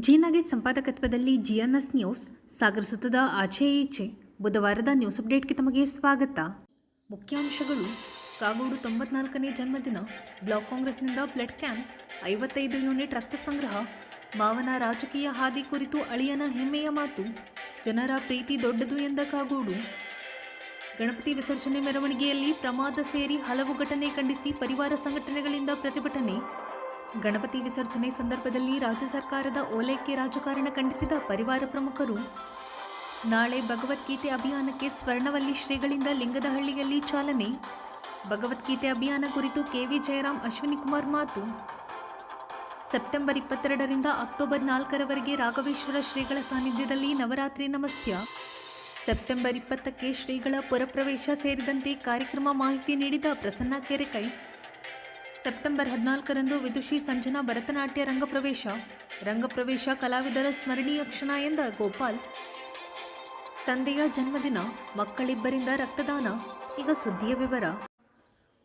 ಜೀನಾಗೆ ಸಂಪಾದಕತ್ವದಲ್ಲಿ ಜಿಎನ್ಎಸ್ news ಸಾಗರಿಸುತ್ತದೆ ಆಚೆ ಈಚೆ. ಬುಧವಾರದ news ಅಪ್ಡೇಟ್ಗೆ ತಮಗೆ ಸ್ವಾಗತ. ಮುಖ್ಯಾಂಶಗಳು: ಕಾಗೋಡು 94ನೇ ಜನ್ಮದಿನ, ಬ್ಲಾಕ್ ಕಾಂಗ್ರೆಸ್ನಿಂದ ಬ್ಲಡ್ ಕ್ಯಾಂಪ್, 55 ಯೂನಿಟ್ ರಕ್ತ ಸಂಗ್ರಹ, ಮಾವನ ರಾಜಕೀಯ ಹಾದಿ ಕುರಿತು ಅಳಿಯನ ಹೆಮ್ಮೆಯ ಮಾತು, ಜನರ ಪ್ರೀತಿ ದೊಡ್ಡದು ಎಂದ ಕಾಗೋಡು. ಗಣಪತಿ ವಿಸರ್ಜನೆ ಮೆರವಣಿಗೆಯಲ್ಲಿ ಪ್ರಮಾದ ಸೇರಿ ಹಲವು ಘಟನೆ ಖಂಡಿಸಿ ಪರಿವಾರ ಸಂಘಟನೆಗಳಿಂದ ಪ್ರತಿಭಟನೆ. ಗಣಪತಿ ವಿಸರ್ಜನೆ ಸಂದರ್ಭದಲ್ಲಿ ರಾಜ್ಯ ಸರ್ಕಾರದ ಓಲೈಕೆ ರಾಜಕಾರಣ ಖಂಡಿಸಿದ ಪರಿವಾರ ಪ್ರಮುಖರು. ನಾಳೆ ಭಗವದ್ಗೀತೆ ಅಭಿಯಾನಕ್ಕೆ ಸ್ವರ್ಣವಲ್ಲಿ ಶ್ರೀಗಳಿಂದ ಲಿಂಗದಹಳ್ಳಿಯಲ್ಲಿ ಚಾಲನೆ. ಭಗವದ್ಗೀತೆ ಅಭಿಯಾನ ಕುರಿತು ಕೆವಿ ಜಯರಾಮ್, ಅಶ್ವಿನಿ ಕುಮಾರ್ ಮಾತು. ಸೆಪ್ಟೆಂಬರ್ 22ರಿಂದ ಅಕ್ಟೋಬರ್ 4ರವರೆಗೆ ರಾಘವೇಶ್ವರ ಶ್ರೀಗಳ ಸಾನ್ನಿಧ್ಯದಲ್ಲಿ ನವರಾತ್ರಿ ನಮಸ್ಯ. ಸೆಪ್ಟೆಂಬರ್ 20ಕ್ಕೆ ಶ್ರೀಗಳ ಪುರಪ್ರವೇಶ ಸೇರಿದಂತೆ ಕಾರ್ಯಕ್ರಮ ಮಾಹಿತಿ ನೀಡಿದ ಪ್ರಸನ್ನ ಕೆರೆಕೈ. ಸೆಪ್ಟೆಂಬರ್ 14ರಂದು ವಿದುಷಿ ಸಂಜನಾ ಭರತನಾಟ್ಯ ರಂಗಪ್ರವೇಶ ಕಲಾವಿದರ ಸ್ಮರಣೀಯ ಕ್ಷಣ ಎಂದ ಗೋಪಾಲ್. ತಂದೆಯ ಜನ್ಮದಿನ, ಮಕ್ಕಳಿಬ್ಬರಿಂದ ರಕ್ತದಾನ. ಈಗ ಸುದ್ದಿಯ ವಿವರ.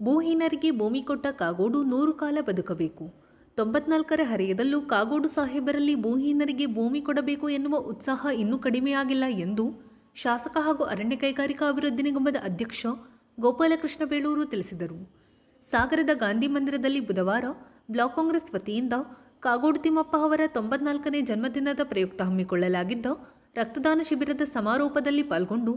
ಭೂಹೀನರಿಗೆ ಭೂಮಿ ಕೊಟ್ಟ ಕಾಗೋಡು 100 ಕಾಲ ಬದುಕಬೇಕು. 94ರ ಹರೆಯದಲ್ಲೂ ಕಾಗೋಡು ಸಾಹೇಬರಲ್ಲಿ ಭೂಹೀನರಿಗೆ ಭೂಮಿ ಕೊಡಬೇಕು ಎನ್ನುವ ಉತ್ಸಾಹ ಇನ್ನೂ ಕಡಿಮೆಯಾಗಿಲ್ಲ ಎಂದು ಶಾಸಕ ಹಾಗೂ ಅರಣ್ಯ ಕೈಗಾರಿಕಾ ಅಭಿವೃದ್ಧಿ ನಿಗಮದ ಅಧ್ಯಕ್ಷ ಗೋಪಾಲಕೃಷ್ಣ ಬೇಳೂರು ತಿಳಿಸಿದರು. ಸಾಗರದ ಗಾಂಧಿ ಮಂದಿರದಲ್ಲಿ ಬುಧವಾರ ಬ್ಲಾಕ್ ಕಾಂಗ್ರೆಸ್ ವತಿಯಿಂದ ಕಾಗೋಡು ತಿಮ್ಮಪ್ಪ ಅವರ 94ನೇ ಜನ್ಮದಿನದ ಪ್ರಯುಕ್ತ ಹಮ್ಮಿಕೊಳ್ಳಲಾಗಿದ್ದ ರಕ್ತದಾನ ಶಿಬಿರದ ಸಮಾರೋಪದಲ್ಲಿ ಪಾಲ್ಗೊಂಡು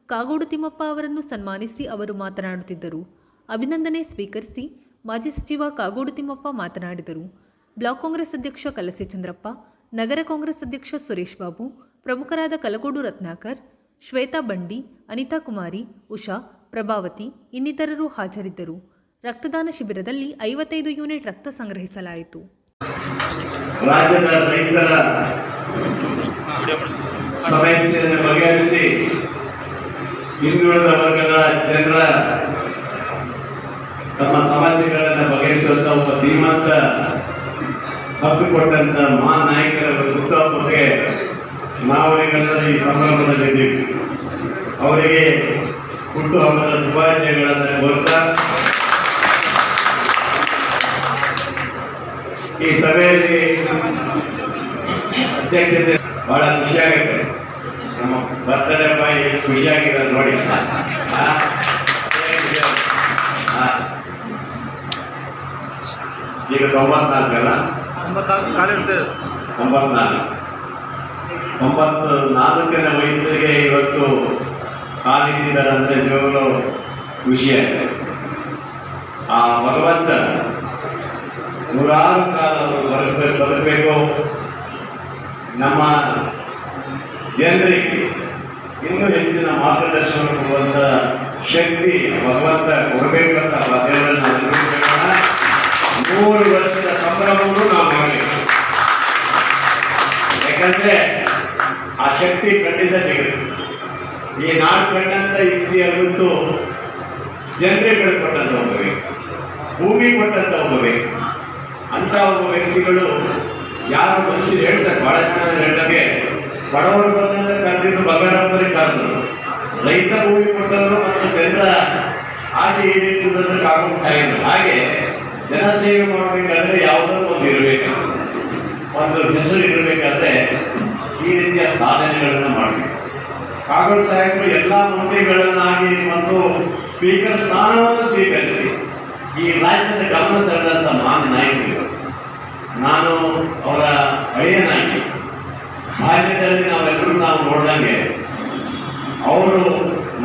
ಕಾಗೋಡು ತಿಮ್ಮಪ್ಪ ಅವರನ್ನು ಸನ್ಮಾನಿಸಿ ಅವರು ಮಾತನಾಡುತ್ತಿದ್ದರು. ಅಭಿನಂದನೆ ಸ್ವೀಕರಿಸಿ ಮಾಜಿ ಸಚಿವ ಕಾಗೋಡು ತಿಮ್ಮಪ್ಪ ಮಾತನಾಡಿದರು. ಬ್ಲಾಕ್ ಕಾಂಗ್ರೆಸ್ ಅಧ್ಯಕ್ಷ ಕಲಸೆ ಚಂದ್ರಪ್ಪ, ನಗರ ಕಾಂಗ್ರೆಸ್ ಅಧ್ಯಕ್ಷ ಸುರೇಶ್ ಬಾಬು, ಪ್ರಮುಖರಾದ ಕಲಗೋಡು ರತ್ನಾಕರ್, ಶ್ವೇತಾ ಬಂಡಿ, ಅನಿತಾ ಕುಮಾರಿ, ಉಷಾ, ಪ್ರಭಾವತಿ ಇನ್ನಿತರರು ಹಾಜರಿದ್ದರು. ರಕ್ತದಾನ ಶಿಬಿರದಲ್ಲಿ 55 ಯೂನಿಟ್ ರಕ್ತ ಸಂಗ್ರಹಿಸಲಾಯಿತು. ರಾಜ್ಯದ ರೈತರ ಸಮಸ್ಯೆಯನ್ನು ಬಗೆಹರಿಸಿ ಹಿಂದುಳಿದ ವರ್ಗದ ಜನರ ತಮ್ಮ ಸಮಸ್ಯೆಗಳನ್ನು ಬಗೆಹರಿಸುವಂತ ಒಬ್ಬ ಧೀಮಂತ ಹಬ್ಬಿಕೊಟ್ಟಂತ ಮಹಾನ್ ನಾಯಕರ ಹುಟ್ಟುಹಬ್ಬಕ್ಕೆ ನಾವುಗಳೆಲ್ಲ ಈ ಸಂಭ್ರಮದಲ್ಲಿದ್ದೀವಿ. ಅವರಿಗೆ ಹುಟ್ಟುಹಬ್ಬದ ಶುಭಾಶಯಗಳನ್ನು ಕೋರ್ತಾ ಈ ಸಭೆಯಲ್ಲಿ ಅಧ್ಯಕ್ಷತೆ ಬಹಳ ಖುಷಿಯಾಗುತ್ತೆ. ನಮ್ಮ ಬರ್ತಡೇ ಬಾಯಿ ಖುಷಿಯಾಗಿದ್ದಾರೆ ನೋಡಿ. ಈಗ 94 94ನೇ ವಯಸ್ಸಿಗೆ ಇವತ್ತು ಕಾಲಿಟ್ಟಿದ್ದಾರಂತ ನಿಜವಾಗಲೂ ಖುಷಿಯಾಗಿದೆ. ಆ ಭಗವಂತ 106 ಕಾಲ ಬರಬೇಕು. ನಮ್ಮ ಜನರಿಗೆ ಇನ್ನೂ ಹೆಚ್ಚಿನ ಮಾರ್ಗದರ್ಶನ ಕೊಡುವಂಥ ಶಕ್ತಿ ಭಗವಂತ ಕೊಡಬೇಕಂತ ದೇವರನ್ನು ಅನುಭವಿಸೋಣ. 3 ವರ್ಷದ ಸಂಭ್ರಮವನ್ನು ನಾವು ಮಾಡಬೇಕು. ಯಾಕಂದ್ರೆ ಆ ಶಕ್ತಿ ಖಂಡಿತ ಸಿಗುತ್ತೆ. ಈ ನಾಡು ಕಂಡಂತ ಇತಿಯ ಗುರುತು ಜನರಿಗೆ ಕೊಟ್ಟಂತ ಒಬ್ಬ ವ್ಯಕ್ತಿ, ಭೂಮಿ ಕೊಟ್ಟಂತ ಒಬ್ಬ ವ್ಯಕ್ತಿ. ಅಂತ ಒಬ್ಬ ವ್ಯಕ್ತಿಗಳು ಯಾರು ಮನುಷ್ಯರು ಹೇಳ್ತಾರೆ, ಬಹಳ ಜನ ಹೇಳಿದಾಗೆ ಬಡವರು ಬಂದಂತ ಕರೆದಿದ್ದು ಬಂಗಾರಪ್ಪರಿಗೆ ಕರೆದ್ರು, ರೈತ ಭೂಮಿ ಕೊಟ್ಟವರು ಮತ್ತು ಜನರ ಆಸೆ ಏನಿರ್ತದಂದ್ರೆ ಕಾಗೋಡು ಸಾಯಿದ್ರು. ಹಾಗೆ ಜನಸೇವೆ ಮಾಡಬೇಕಾದ್ರೆ ಯಾವುದಾದ್ರು ಒಂದು ಇರಬೇಕು, ಒಂದು ಹೆಸರು ಇರಬೇಕಾದ್ರೆ ಈ ರೀತಿಯ ಸಾಧನೆಗಳನ್ನು ಮಾಡಬೇಕು. ಕಾಗೋಡು ಸಾಹೇಬರು ಎಲ್ಲ ಮಂತ್ರಿಗಳನ್ನಾಗಿ ಮತ್ತು ಸ್ಪೀಕರ್ ಸ್ಥಾನವನ್ನು ಸ್ವೀಕರಿಸಿ ಈ ರಾಜ್ಯದ ಗಮನ ಸೆಳೆದಂಥ ಮಹಾನ್ ನಾಯಕರು. ನಾನು ಅವರ ಅಳಿಯನಾಗಿ ಬಾಲ್ಯದಲ್ಲಿ ನಾವೆಲ್ಲರೂ ನೋಡಿದಂಗೆ ಅವರು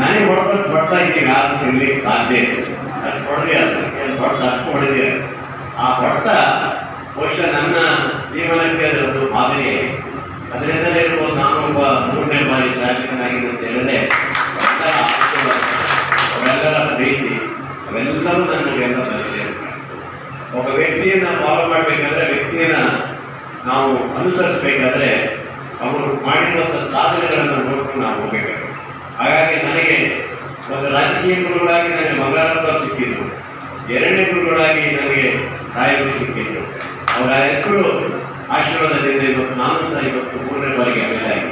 ನನಗೆ ಹೊಡೆದಷ್ಟು ಹೊಡೆದಾಗಿ ಯಾರು ತಿನ್ನಲಿಕ್ಕೆ ಸಾಧ್ಯ ಇದೆ. ಅದು ಹೊಡೆದೇ ಅಷ್ಟು ಹೊಡೆದಿದೆ. ಆ ಹೊಡೆತ ಬಹುಶಃ ನನ್ನ ಜೀವನಕ್ಕೆ ಅದೊಂದು ಮಾದರಿಯೇ. ಅದರಿಂದಲೇ ಇರ್ಬೋದು ನಾನು ಒಬ್ಬ 3ನೇ ಬಾರಿ ಶಾಸಕನಾಗಿದೆ ಅಂತ ಹೇಳಿದ್ರೆ ಅವೆಲ್ಲರ ಪ್ರೀತಿ ಅವೆಲ್ಲರೂ ನನಗೆಲ್ಲ ಬರುತ್ತೆ. ಒಬ್ಬ ವ್ಯಕ್ತಿಯನ್ನು ಫಾಲೋ ಮಾಡಬೇಕಾದ್ರೆ, ವ್ಯಕ್ತಿಯನ್ನು ನಾವು ಅನುಸರಿಸಬೇಕಾದ್ರೆ ಅವರು ಮಾಡಿರುವಂಥ ಸಾಧನೆಗಳನ್ನು ನೋಡ್ಕೊಂಡು ನಾವು ಹೋಗಬೇಕಾಗುತ್ತೆ. ಹಾಗಾಗಿ ನನಗೆ ಒಂದು ರಾಜಕೀಯ ಗುರುಗಳಾಗಿ ನನಗೆ ಮಂಗಳಾರಪ್ಪ ಸಿಕ್ಕಿದ್ರು, 2ನೇ ಗುರುಗಳಾಗಿ ನನಗೆ ರಾಯರು ಸಿಕ್ಕಿದ್ರು. ಅವರ ಹೆಸರು ಆಶೀರ್ವಾದದಿಂದ ಇವತ್ತು ನಾನು ಸಹ ಇವತ್ತು 3ನೇ ಬಾರಿಗೆ ಅಭಿಲಾಗಿ.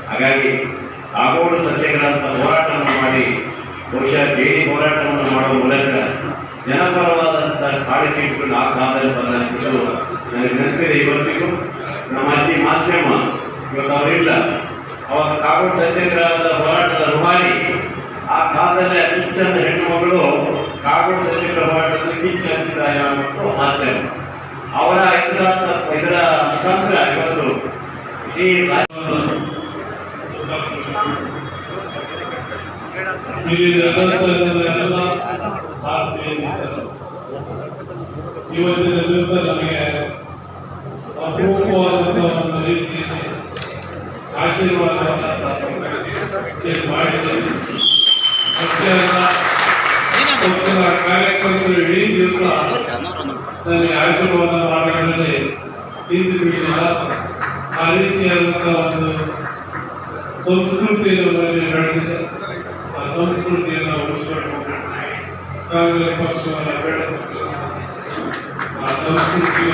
ಹಾಗಾಗಿ ಕಾಗೋಡು ಸತ್ಯಗಳಂತ ಹೋರಾಟವನ್ನು ಮಾಡಿ ಬಹುಶಃ ಬೇಡಿ ಹೋರಾಟವನ್ನು ಮಾಡುವ ಮೂಲಕ ಜನಪರವಾದಂಥ ಕಾಳಜಿ ಇಟ್ಕೊಂಡು ಆ ಕಾಲದಲ್ಲಿ ಬಂದಷ್ಟು ನನಗೆ ನೆನಪಿದೆ ಇವತ್ತಿಗೂ. ನಮ್ಮ ಅಜ್ಜಿ ಮಾಧ್ಯಮ ಇವತ್ತು ಅವರಿಲ್ಲ. ಅವಾಗ ಕಾಗೋಡು ಸತ್ಯಾಗ್ರಹದ ಹೋರಾಟದ ರುಹಾನಿ, ಆ ಕಾಲದಲ್ಲಿ ಅತ್ಯಂತ ಹೆಣ್ಣು ಮಗಳು ಕಾಗೋಡು ಸತ್ಯಾಗ್ರಹ ಹೋರಾಟದಲ್ಲಿ ಕಿಚ್ಚು ಹಂಚಿದಾಯ ಮತ್ತು ಮಾಧ್ಯಮ ಅವರ ಇದರ ಮುಖಾಂತರ ಇವತ್ತು ಈ ಇವತ್ತಿನ ನಮಗೆ ಅಪೂರ್ವವಾದಂತಹ ಒಂದು ರೀತಿಯಲ್ಲಿ ಆಶೀರ್ವಾದವನ್ನು ಮಾಡಿದೆ. ಕಾರ್ಯಕ್ರಮಗಳು ಇಡೀ ದಿವಸ ನನಗೆ ಆಶೀರ್ವಾದ ಮಾಡೋದ್ರಲ್ಲಿ ನಿಂತು ಬಿಟ್ಟಿಲ್ಲ. ಆ ರೀತಿಯಾದಂತಹ ಒಂದು ಸಂಸ್ಕೃತಿಯನ್ನು ನನಗೆ ಬೆಳೆದಿದೆ. ಆ ಸಂಸ್ಕೃತಿಯನ್ನು ಉಳಿಸಿಕೊಂಡು ಕಾಂಗ್ರೆಸ್ ಪಕ್ಷವನ್ನು ಬೆಳೆದು ಆ ಸಂಸ್ಕೃತಿಯು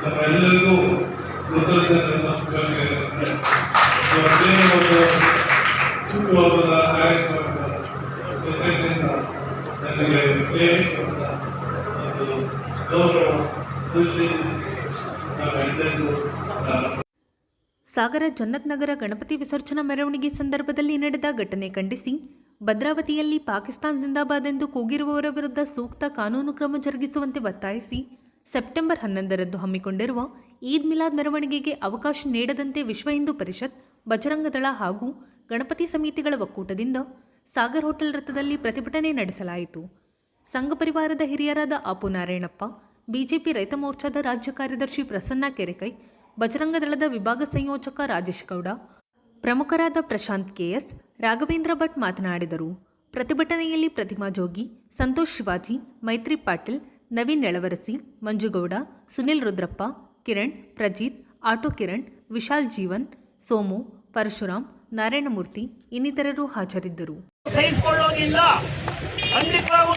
ನಮ್ಮೆಲ್ಲರಿಗೂ ಕೃತಜ್ಞತೆ ನಮಸ್ಕಾರಗಳಿರುತ್ತೆ. ಹುಟ್ಟುಹಬ್ಬದ ಕಾರ್ಯಕ್ರಮದ ಜೊತೆಗಿಂದ ನನಗೆ ಸೇರಿಸುವಂಥ ಒಂದು ಗೌರವ ಖುಷಿ ನಾವೆಲ್ಲರಿಗೂ ಸಾಗರ ಜನ್ನತ್ ನಗರ ಗಣಪತಿ ವಿಸರ್ಜನಾ ಮೆರವಣಿಗೆ ಸಂದರ್ಭದಲ್ಲಿ ನಡೆದ ಘಟನೆ ಖಂಡಿಸಿ ಭದ್ರಾವತಿಯಲ್ಲಿ ಪಾಕಿಸ್ತಾನ್ ಜಿಂದಾಬಾದ್ ಎಂದು ಕೂಗಿರುವವರ ವಿರುದ್ಧ ಸೂಕ್ತ ಕಾನೂನು ಕ್ರಮ ಜರುಗಿಸುವಂತೆ ಒತ್ತಾಯಿಸಿ ಸೆಪ್ಟೆಂಬರ್ 11ರಂದು ಹಮ್ಮಿಕೊಂಡಿರುವ ಈದ್ ಮಿಲಾದ್ ಮೆರವಣಿಗೆಗೆ ಅವಕಾಶ ನೀಡದಂತೆ ವಿಶ್ವ ಹಿಂದೂ ಪರಿಷತ್, ಬಜರಂಗದಳ ಹಾಗೂ ಗಣಪತಿ ಸಮಿತಿಗಳ ಒಕ್ಕೂಟದಿಂದ ಸಾಗರ್ ಹೋಟೆಲ್ ವೃತ್ತದಲ್ಲಿ ಪ್ರತಿಭಟನೆ ನಡೆಸಲಾಯಿತು. ಸಂಘ ಪರಿವಾರದ ಹಿರಿಯರಾದ ಅಪು ನಾರಾಯಣಪ್ಪ, ಬಿಜೆಪಿ ರೈತ ಮೋರ್ಚಾದ ರಾಜ್ಯ ಕಾರ್ಯದರ್ಶಿ ಪ್ರಸನ್ನ ಕೆರೆಕೈ, ಬಜರಂಗದಳದ ವಿಭಾಗ ಸಂಯೋಜಕ ರಾಜೇಶ್ ಗೌಡ, ಪ್ರಮುಖರಾದ ಪ್ರಶಾಂತ್ ಕೆಎಸ್, ರಾಘವೇಂದ್ರ ಭಟ್ ಮಾತನಾಡಿದರು. ಪ್ರತಿಭಟನೆಯಲ್ಲಿ ಪ್ರತಿಮಾ ಜೋಗಿ, ಸಂತೋಷ್ ಶಿವಾಜಿ, ಮೈತ್ರಿ ಪಾಟೀಲ್, ನವೀನ್ ಯಳವರಸಿ, ಮಂಜುಗೌಡ, ಸುನಿಲ್ ರುದ್ರಪ್ಪ, ಕಿರಣ್, ಪ್ರಜೀತ್, ಆಟೋ ಕಿರಣ್, ವಿಶಾಲ್ ಜೀವನ್, ಸೋಮು, ಪರಶುರಾಮ್, ನಾರಾಯಣಮೂರ್ತಿ ಇನ್ನಿತರರು ಹಾಜರಿದ್ದರು. ಸಹಿಸಿಕೊಳ್ಳೋದಿಲ್ಲ, ಖಂಡಿತವಾಗೂ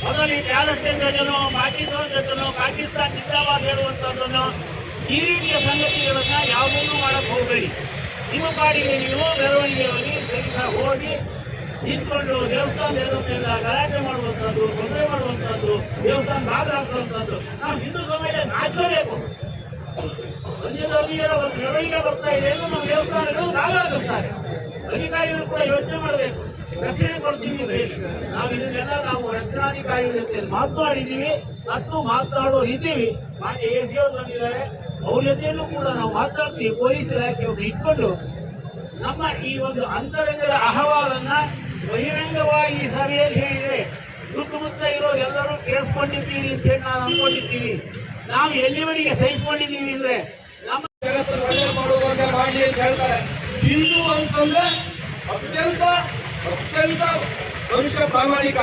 ಮೊದಲು ಪ್ಯಾಲೆಸ್ಟೈನ್ ಜೊತೆನೋ ಪಾಕಿಸ್ತಾನ ಜೊತೆನೋ ಪಾಕಿಸ್ತಾನ ಜಿಂದಾಬಾದ್ ಹೇಳುವಂಥದ್ದನ್ನು ಈ ರೀತಿಯ ಸಂಗತಿಗಳನ್ನ ಯಾವುದನ್ನು ಮಾಡಕ್ಕೆ ಹೋಗಬೇಡಿ. ನಿಮ್ಮ ಪಾಡಿಗೆ ನೀವು ಮೆರವಣಿಗೆಯಲ್ಲಿ ಹೋಗಿ ನಿಂತ್ಕೊಂಡು ದೇವಸ್ಥಾನ ದೇವತೆಯಿಂದ ಗಲಾಟೆ ಮಾಡುವಂಥದ್ದು, ತೊಂದರೆ ಮಾಡುವಂಥದ್ದು, ದೇವಸ್ಥಾನ ಭಾಗ ಹಾಕುವಂಥದ್ದು ನಾವು ಹಿಂದೂ ಸಮಾಜ ನಾಶಬೇಕು. ಅನ್ಯ ಧರ್ಮೀಯರ ಒಂದು ಮೆರವಣಿಗೆ ಬರ್ತಾ ಇದೆ ಎಂದು ನಮ್ಮ ದೇವಸ್ಥಾನಗಳು ಭಾಗ ಹಾಕಿಸ್ತಾರೆ. ಅಧಿಕಾರಿಗಳು ಕೂಡ ಯೋಚನೆ ಮಾಡಬೇಕು. ರಕ್ಷಣೆ ಕೊಡ್ತೀವಿ ಹೇಳಿ ನಾವು ಇದನ್ನೆಲ್ಲ ನಾವು ರಕ್ಷಣಾಧಿಕಾರಿಗಳ ಜೊತೆ ಮಾತನಾಡಿದ್ದೀವಿ ಮತ್ತು ಮಾತನಾಡೋರಿದ್ದೀವಿ. ಮಾನ್ಯ ಎ ಸಿ ಅವರು ಬಂದಿದ್ದಾರೆ, ಅವ್ರ ಜೊತೆಯಲ್ಲೂ ಕೂಡ ನಾವು ಮಾತಾಡ್ತೀವಿ. ಪೊಲೀಸ್ ಇಲಾಖೆಯನ್ನು ಇಟ್ಕೊಂಡು ನಮ್ಮ ಈ ಒಂದು ಅಂತರಂಗದ ಅಹವಾಲನ್ನ ಬಹಿರಂಗವಾಗಿ ಈ ಸಭೆಯಲ್ಲಿ ಹೇಳಿದರೆ ಸುತ್ತಮುತ್ತ ಇರೋರು ಎಲ್ಲರೂ ಕೇಳಿಸ್ಕೊಂಡಿದ್ದೀವಿ ಅಂತ ಹೇಳಿ ನಾವು ಅಂದ್ಕೊಂಡಿದ್ದೀವಿ. ನಾವು ಎಲ್ಲಿವರೆಗೆ ಸಹಿಸಿಕೊಂಡಿದ್ದೀವಿ ಅಂದ್ರೆ ನಮ್ಮ ಒಳ್ಳೆ ಮಾಡುವಂತ ಮಾಡಲಿ ಅಂತ ಹೇಳ್ತಾರೆ. ಹಿಂದೂ ಅಂತಂದ್ರೆ ಅತ್ಯಂತ ಮನುಷ್ಯ ಪ್ರಾಮಾಣಿಕ.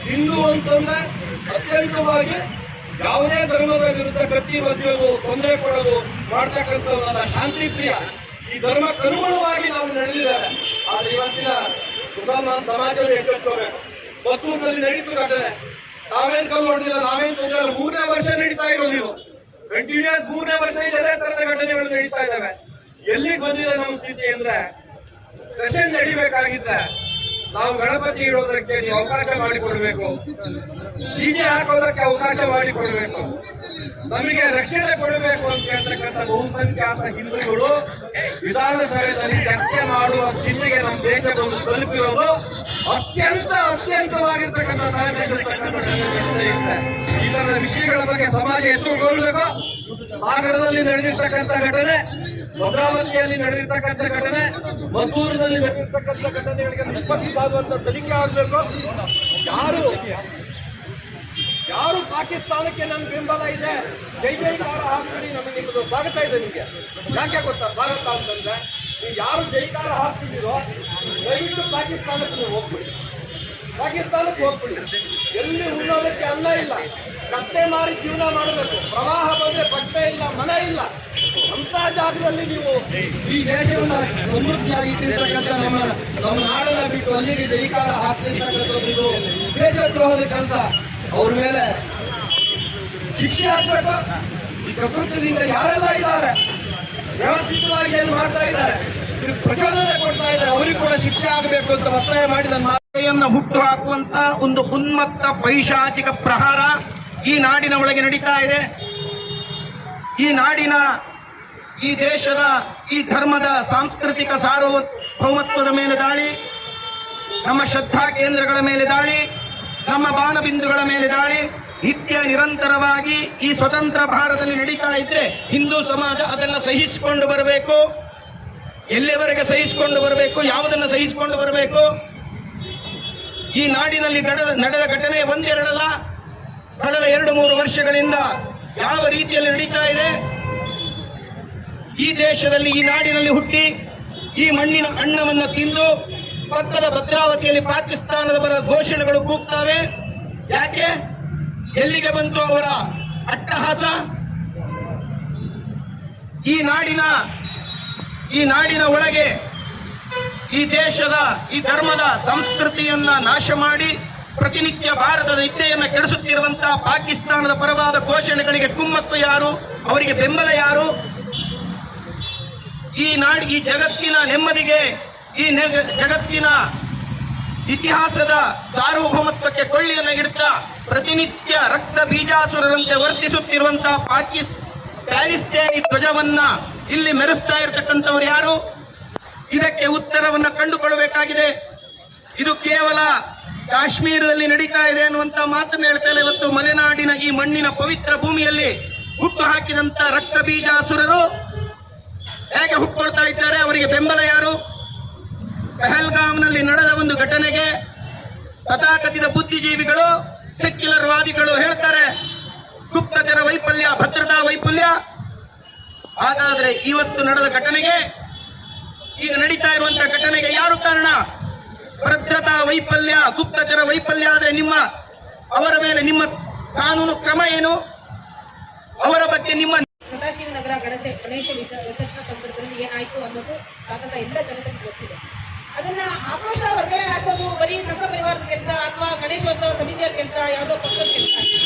ಹಿಂದೂ ಅಂತಂದ್ರೆ ಅತ್ಯಂತವಾಗಿ ಯಾವುದೇ ಧರ್ಮದ ವಿರುದ್ಧ ಕತ್ತಿ ಬಸಿಯೋದು, ತೊಂದರೆ ಕೊಡೋದು ಮಾಡ್ತಕ್ಕಂಥವನ್ನ ಶಾಂತಿ ಪ್ರಿಯ. ಈ ಧರ್ಮಕ್ಕನುಗುಣವಾಗಿ ನಾವು ನಡೆದಿದ್ದೇವೆ. ಆದ್ರೆ ಇವತ್ತಿನ ಮುಸಲ್ಮಾನ್ ಸಮಾಜದಲ್ಲಿ ಎಚ್ಚೆತ್ಕೋಬೇಕು. ಮತ್ತೂರಿನಲ್ಲಿ ನಡೀತು ಘಟನೆ. ನಾವೇನ್ ಕಲ್ಲು ಹೊಡೆದಿಲ್ಲ, ನಾವೇನ್ ತೊಂದರೆ. 3ನೇ ವರ್ಷ ನಡೀತಾ ಇರೋದು ಇದು. ಕಂಟಿನ್ಯೂಸ್ 3ನೇ ವರ್ಷ ಇದೇ ತರದ ಘಟನೆಗಳು ನಡೀತಾ ಇದ್ದಾವೆ. ಎಲ್ಲಿಗೆ ಬಂದಿದೆ ನಮ್ಮ ಸ್ಥಿತಿ ಅಂದ್ರೆ, ಸೆಷನ್ ನಡಿಬೇಕಾಗಿದ್ರೆ ನಾವು ಗಣಪತಿ ಇಡೋದಕ್ಕೆ ನೀವು ಅವಕಾಶ ಮಾಡಿಕೊಡ್ಬೇಕು, ಡಿಜೆ ಹಾಕೋದಕ್ಕೆ ಅವಕಾಶ ಮಾಡಿಕೊಡ್ಬೇಕು, ನಮಗೆ ರಕ್ಷಣೆ ಕೊಡಬೇಕು ಅಂತ ಹೇಳ್ತಕ್ಕಂಥ ಬಹುಸಂಖ್ಯಾತ ಹಿಂದೂಗಳು ವಿಧಾನಸಭೆಯಲ್ಲಿ ಚರ್ಚೆ ಮಾಡುವ ಸ್ಥಿತಿಗೆ ನಮ್ಮ ದೇಶ ಬಂದು ತಲುಪಿರೋದು ಅತ್ಯಂತವಾಗಿರ್ತಕ್ಕಂಥ ಈ ತರದ ವಿಷಯಗಳ ಬಗ್ಗೆ ಸಮಾಜ ಎತ್ತುಕೊಳ್ಬೇಕು. ಸಾಗರದಲ್ಲಿ ನಡೆದಿರ್ತಕ್ಕಂಥ ಘಟನೆ, ಭದ್ರಾವತಿಯಲ್ಲಿ ನಡೆದಿರ್ತಕ್ಕಂಥ ಘಟನೆ, ಮದ್ದೂರಿನಲ್ಲಿ ನಡೆದಿರ್ತಕ್ಕಂಥ ಘಟನೆಗಳಿಗೆ ನಿಷ್ಪಕ್ಷಪಾತವಾದ ತನಿಖೆ ಆಗಬೇಕು. ಯಾರು ಪಾಕಿಸ್ತಾನಕ್ಕೆ ನನ್ನ ಬೆಂಬಲ ಇದೆ, ಜೈ ಜೈಕಾರ ಹಾಕ್ತೀರಿ, ನಮಗೆ ನಿಮ್ಮದು ಸ್ವಾಗತ ಇದೆ. ನಿಮಗೆ ಯಾಕೆ ಗೊತ್ತಾ ಸ್ವಾಗತ ಅಂತಂದ್ರೆ, ನೀವು ಯಾರು ಜೈಕಾರ ಹಾಕ್ತಿದ್ದೀರೋ ದಯವಿಟ್ಟು ಪಾಕಿಸ್ತಾನಕ್ಕೆ ನೀವು ಹೋಗ್ಬಿಡಿ. ಎಲ್ಲಿ ಉಣ್ಣೋದಕ್ಕೆ ಅನ್ನ ಇಲ್ಲ, ಕತ್ತೆ ಮಾರಿ ಜೀವನ ಮಾಡಬೇಕು. ಪ್ರವಾಹ ಬಂದ್ರೆ ಬಟ್ಟೆ ಇಲ್ಲ, ಮನೆ ಇಲ್ಲ. ಅಂತ ಜಾಗದಲ್ಲಿ ನೀವು ಈ ದೇಶವನ್ನ ಸಮೃದ್ಧಿಯಾಗಿ ಇಟ್ಟಿರ್ತಕ್ಕಂಥ ನಮ್ಮ ನಾಡನ್ನ ಬಿಟ್ಟು ಅಲ್ಲಿಗೆ ಜೈಕಾರ ಹಾಕ್ತಿರ್ತಕ್ಕಂಥದ್ದು ದೇಶದ್ರೋಹದ ಕೆಲಸ. ಅವ್ರ ಮೇಲೆ ಶಿಕ್ಷೆ ಹಾಕ್ಬೇಕು. ಈ ಪ್ರಕೃತಿಯಿಂದ ಯಾರೆಲ್ಲ ಇದ್ದಾರೆ, ವ್ಯವಸ್ಥಿತವಾಗಿ ಏನು ಮಾಡ್ತಾ ಇದ್ದಾರೆ, ಪ್ರಚೋದನೆ ಕೊಡ್ತಾ ಇದ್ದಾರೆ, ಅವರಿಗೂ ಕೂಡ ಶಿಕ್ಷೆ ಆಗಬೇಕು ಅಂತ ಒತ್ತಾಯ ಮಾಡಿ ನನ್ನ ಹುಟ್ಟು ಹಾಕುವಂತ ಒಂದು ಉನ್ಮತ್ತ ಪೈಶಾಚಿಕ ಪ್ರಹಾರ ಈ ನಾಡಿನ ಒಳಗೆ ನಡೀತಾ ಇದೆ. ಈ ನಾಡಿನ, ಈ ದೇಶದ, ಈ ಧರ್ಮದ ಸಾಂಸ್ಕೃತಿಕ ಸಾರ್ವಭೌಮತ್ವದ ಮೇಲೆ ದಾಳಿ, ನಮ್ಮ ಶ್ರದ್ಧಾ ಕೇಂದ್ರಗಳ ಮೇಲೆ ದಾಳಿ, ನಮ್ಮ ಬಾಣಬಿಂದುಗಳ ಮೇಲೆ ದಾಳಿ ನಿತ್ಯ ನಿರಂತರವಾಗಿ ಈ ಸ್ವತಂತ್ರ ಭಾರತದಲ್ಲಿ ನಡೀತಾ ಇದ್ರೆ ಹಿಂದೂ ಸಮಾಜ ಅದನ್ನು ಸಹಿಸಿಕೊಂಡು ಬರಬೇಕು. ಎಲ್ಲಿವರೆಗೆ ಸಹಿಸಿಕೊಂಡು ಬರಬೇಕು? ಯಾವುದನ್ನು ಸಹಿಸಿಕೊಂಡು ಬರಬೇಕು? ಈ ನಾಡಿನಲ್ಲಿ ನಡೆದ ಘಟನೆ ಒಂದೆರಡಲ್ಲ, ಕಳೆದ 2-3 ವರ್ಷಗಳಿಂದ ಯಾವ ರೀತಿಯಲ್ಲಿ ನಡೀತಾ ಇದೆ. ಈ ದೇಶದಲ್ಲಿ, ಈ ನಾಡಿನಲ್ಲಿ ಹುಟ್ಟಿ ಈ ಮಣ್ಣಿನ ಅನ್ನವನ್ನು ತಿಂದು ಪಕ್ಕದ ಭದ್ರಾವತಿಯಲ್ಲಿ ಪಾಕಿಸ್ತಾನದ ಪರ ಘೋಷಣೆಗಳು ಕೂಗ್ತಾವೆ. ಯಾಕೆ? ಎಲ್ಲಿಗೆ ಬಂತು ಅವರ ಅಟ್ಟಹಾಸ? ಈ ನಾಡಿನ ಒಳಗೆ ಈ ದೇಶದ, ಈ ಧರ್ಮದ ಸಂಸ್ಕೃತಿಯನ್ನ ನಾಶ ಮಾಡಿ ಪ್ರತಿನಿತ್ಯ ಭಾರತದ ವಿದ್ಯೆಯನ್ನು ಕೆಡಿಸುತ್ತಿರುವಂತಹ ಪಾಕಿಸ್ತಾನದ ಪರವಾದ ಘೋಷಣೆಗಳಿಗೆ ಕುಮ್ಮಕ್ಕು ಯಾರು? ಅವರಿಗೆ ಬೆಂಬಲ ಯಾರು? ಈ ಜಗತ್ತಿನ ನೆಮ್ಮದಿಗೆ, ಈ ಜಗತ್ತಿನ ಇತಿಹಾಸದ ಸಾರ್ವಭೌಮತ್ವಕ್ಕೆ ಕೊಳ್ಳಿಯನ್ನು ಇಡ್ತಾ ಪ್ರತಿನಿತ್ಯ ರಕ್ತ ಬೀಜಾಸುರರಂತೆ ವರ್ತಿಸುತ್ತಿರುವಂತಹ ಪ್ಯಾಲಿಸ್ಟೈನ್ ಧ್ವಜವನ್ನ ಇಲ್ಲಿ ಮೆರೆಸ್ತಾ ಇರತಕ್ಕಂಥವ್ರು ಯಾರು? ಇದಕ್ಕೆ ಉತ್ತರವನ್ನು ಕಂಡುಕೊಳ್ಳಬೇಕಾಗಿದೆ. ಇದು ಕೇವಲ ಕಾಶ್ಮೀರದಲ್ಲಿ ನಡೀತಾ ಇದೆ ಅನ್ನುವಂತ ಮಾತನ್ನು ಹೇಳ್ತಾ ಇಲ್ಲ. ಇವತ್ತು ಮಲೆನಾಡಿನ ಈ ಮಣ್ಣಿನ ಪವಿತ್ರ ಭೂಮಿಯಲ್ಲಿ ಹುಟ್ಟು ಹಾಕಿದಂತ ರಕ್ತ ಬೀಜಾಸುರರು ಹೇಗೆ ಹುಟ್ಟುಕೊಳ್ತಾ ಇದ್ದಾರೆ? ಅವರಿಗೆ ಬೆಂಬಲ ಯಾರು? ಪಹಲ್ಗಾಮ್ನಲ್ಲಿ ನಡೆದ ಒಂದು ಘಟನೆಗೆ ತಥಾಕಥಿತ ಬುದ್ಧಿಜೀವಿಗಳು, ಸೆಕ್ಯುಲರ್ ವಾದಿಗಳು ಹೇಳ್ತಾರೆ ಗುಪ್ತಚರ ವೈಫಲ್ಯ, ಭದ್ರತಾ ವೈಫಲ್ಯ. ಹಾಗಾದ್ರೆ ಇವತ್ತು ನಡೆದ ಘಟನೆಗೆ, ಈಗ ನಡೀತಾ ಇರುವಂತಹ ಘಟನೆಗೆ ಯಾರು ಕಾರಣ? ಭದ್ರತಾ ವೈಫಲ್ಯ, ಗುಪ್ತಚರ ವೈಫಲ್ಯ ಆದ್ರೆ ಅವರ ಮೇಲೆ ನಿಮ್ಮ ಕಾನೂನು ಕ್ರಮ ಏನು? ಅವರ ಬಗ್ಗೆ ನಿಮ್ಮ ಸದಾಶಿವನಗರ ಗಣೇಶ ವಿಸರ್ಜನಾ ಸಂದರ್ಭದಲ್ಲಿ ಏನಾಯ್ತು ಅನ್ನೋದು ಭಾಗದ ಎಲ್ಲ ಜನತೆಗೆ ಗೊತ್ತಿದೆ. ಅದನ್ನ ಆಕ್ರೋಶ ಹೊರಗಡೆ ಹಾಕೋದು ಬರೀ ಸಂಘ ಪರಿವಾರದ ಕೆಲಸ ಅಥವಾ ಗಣೇಶೋತ್ಸವ ಸಮಿತಿಯ ಕೆಲಸ, ಯಾವುದೋ ಪಕ್ಷದ ಕೆಲಸ.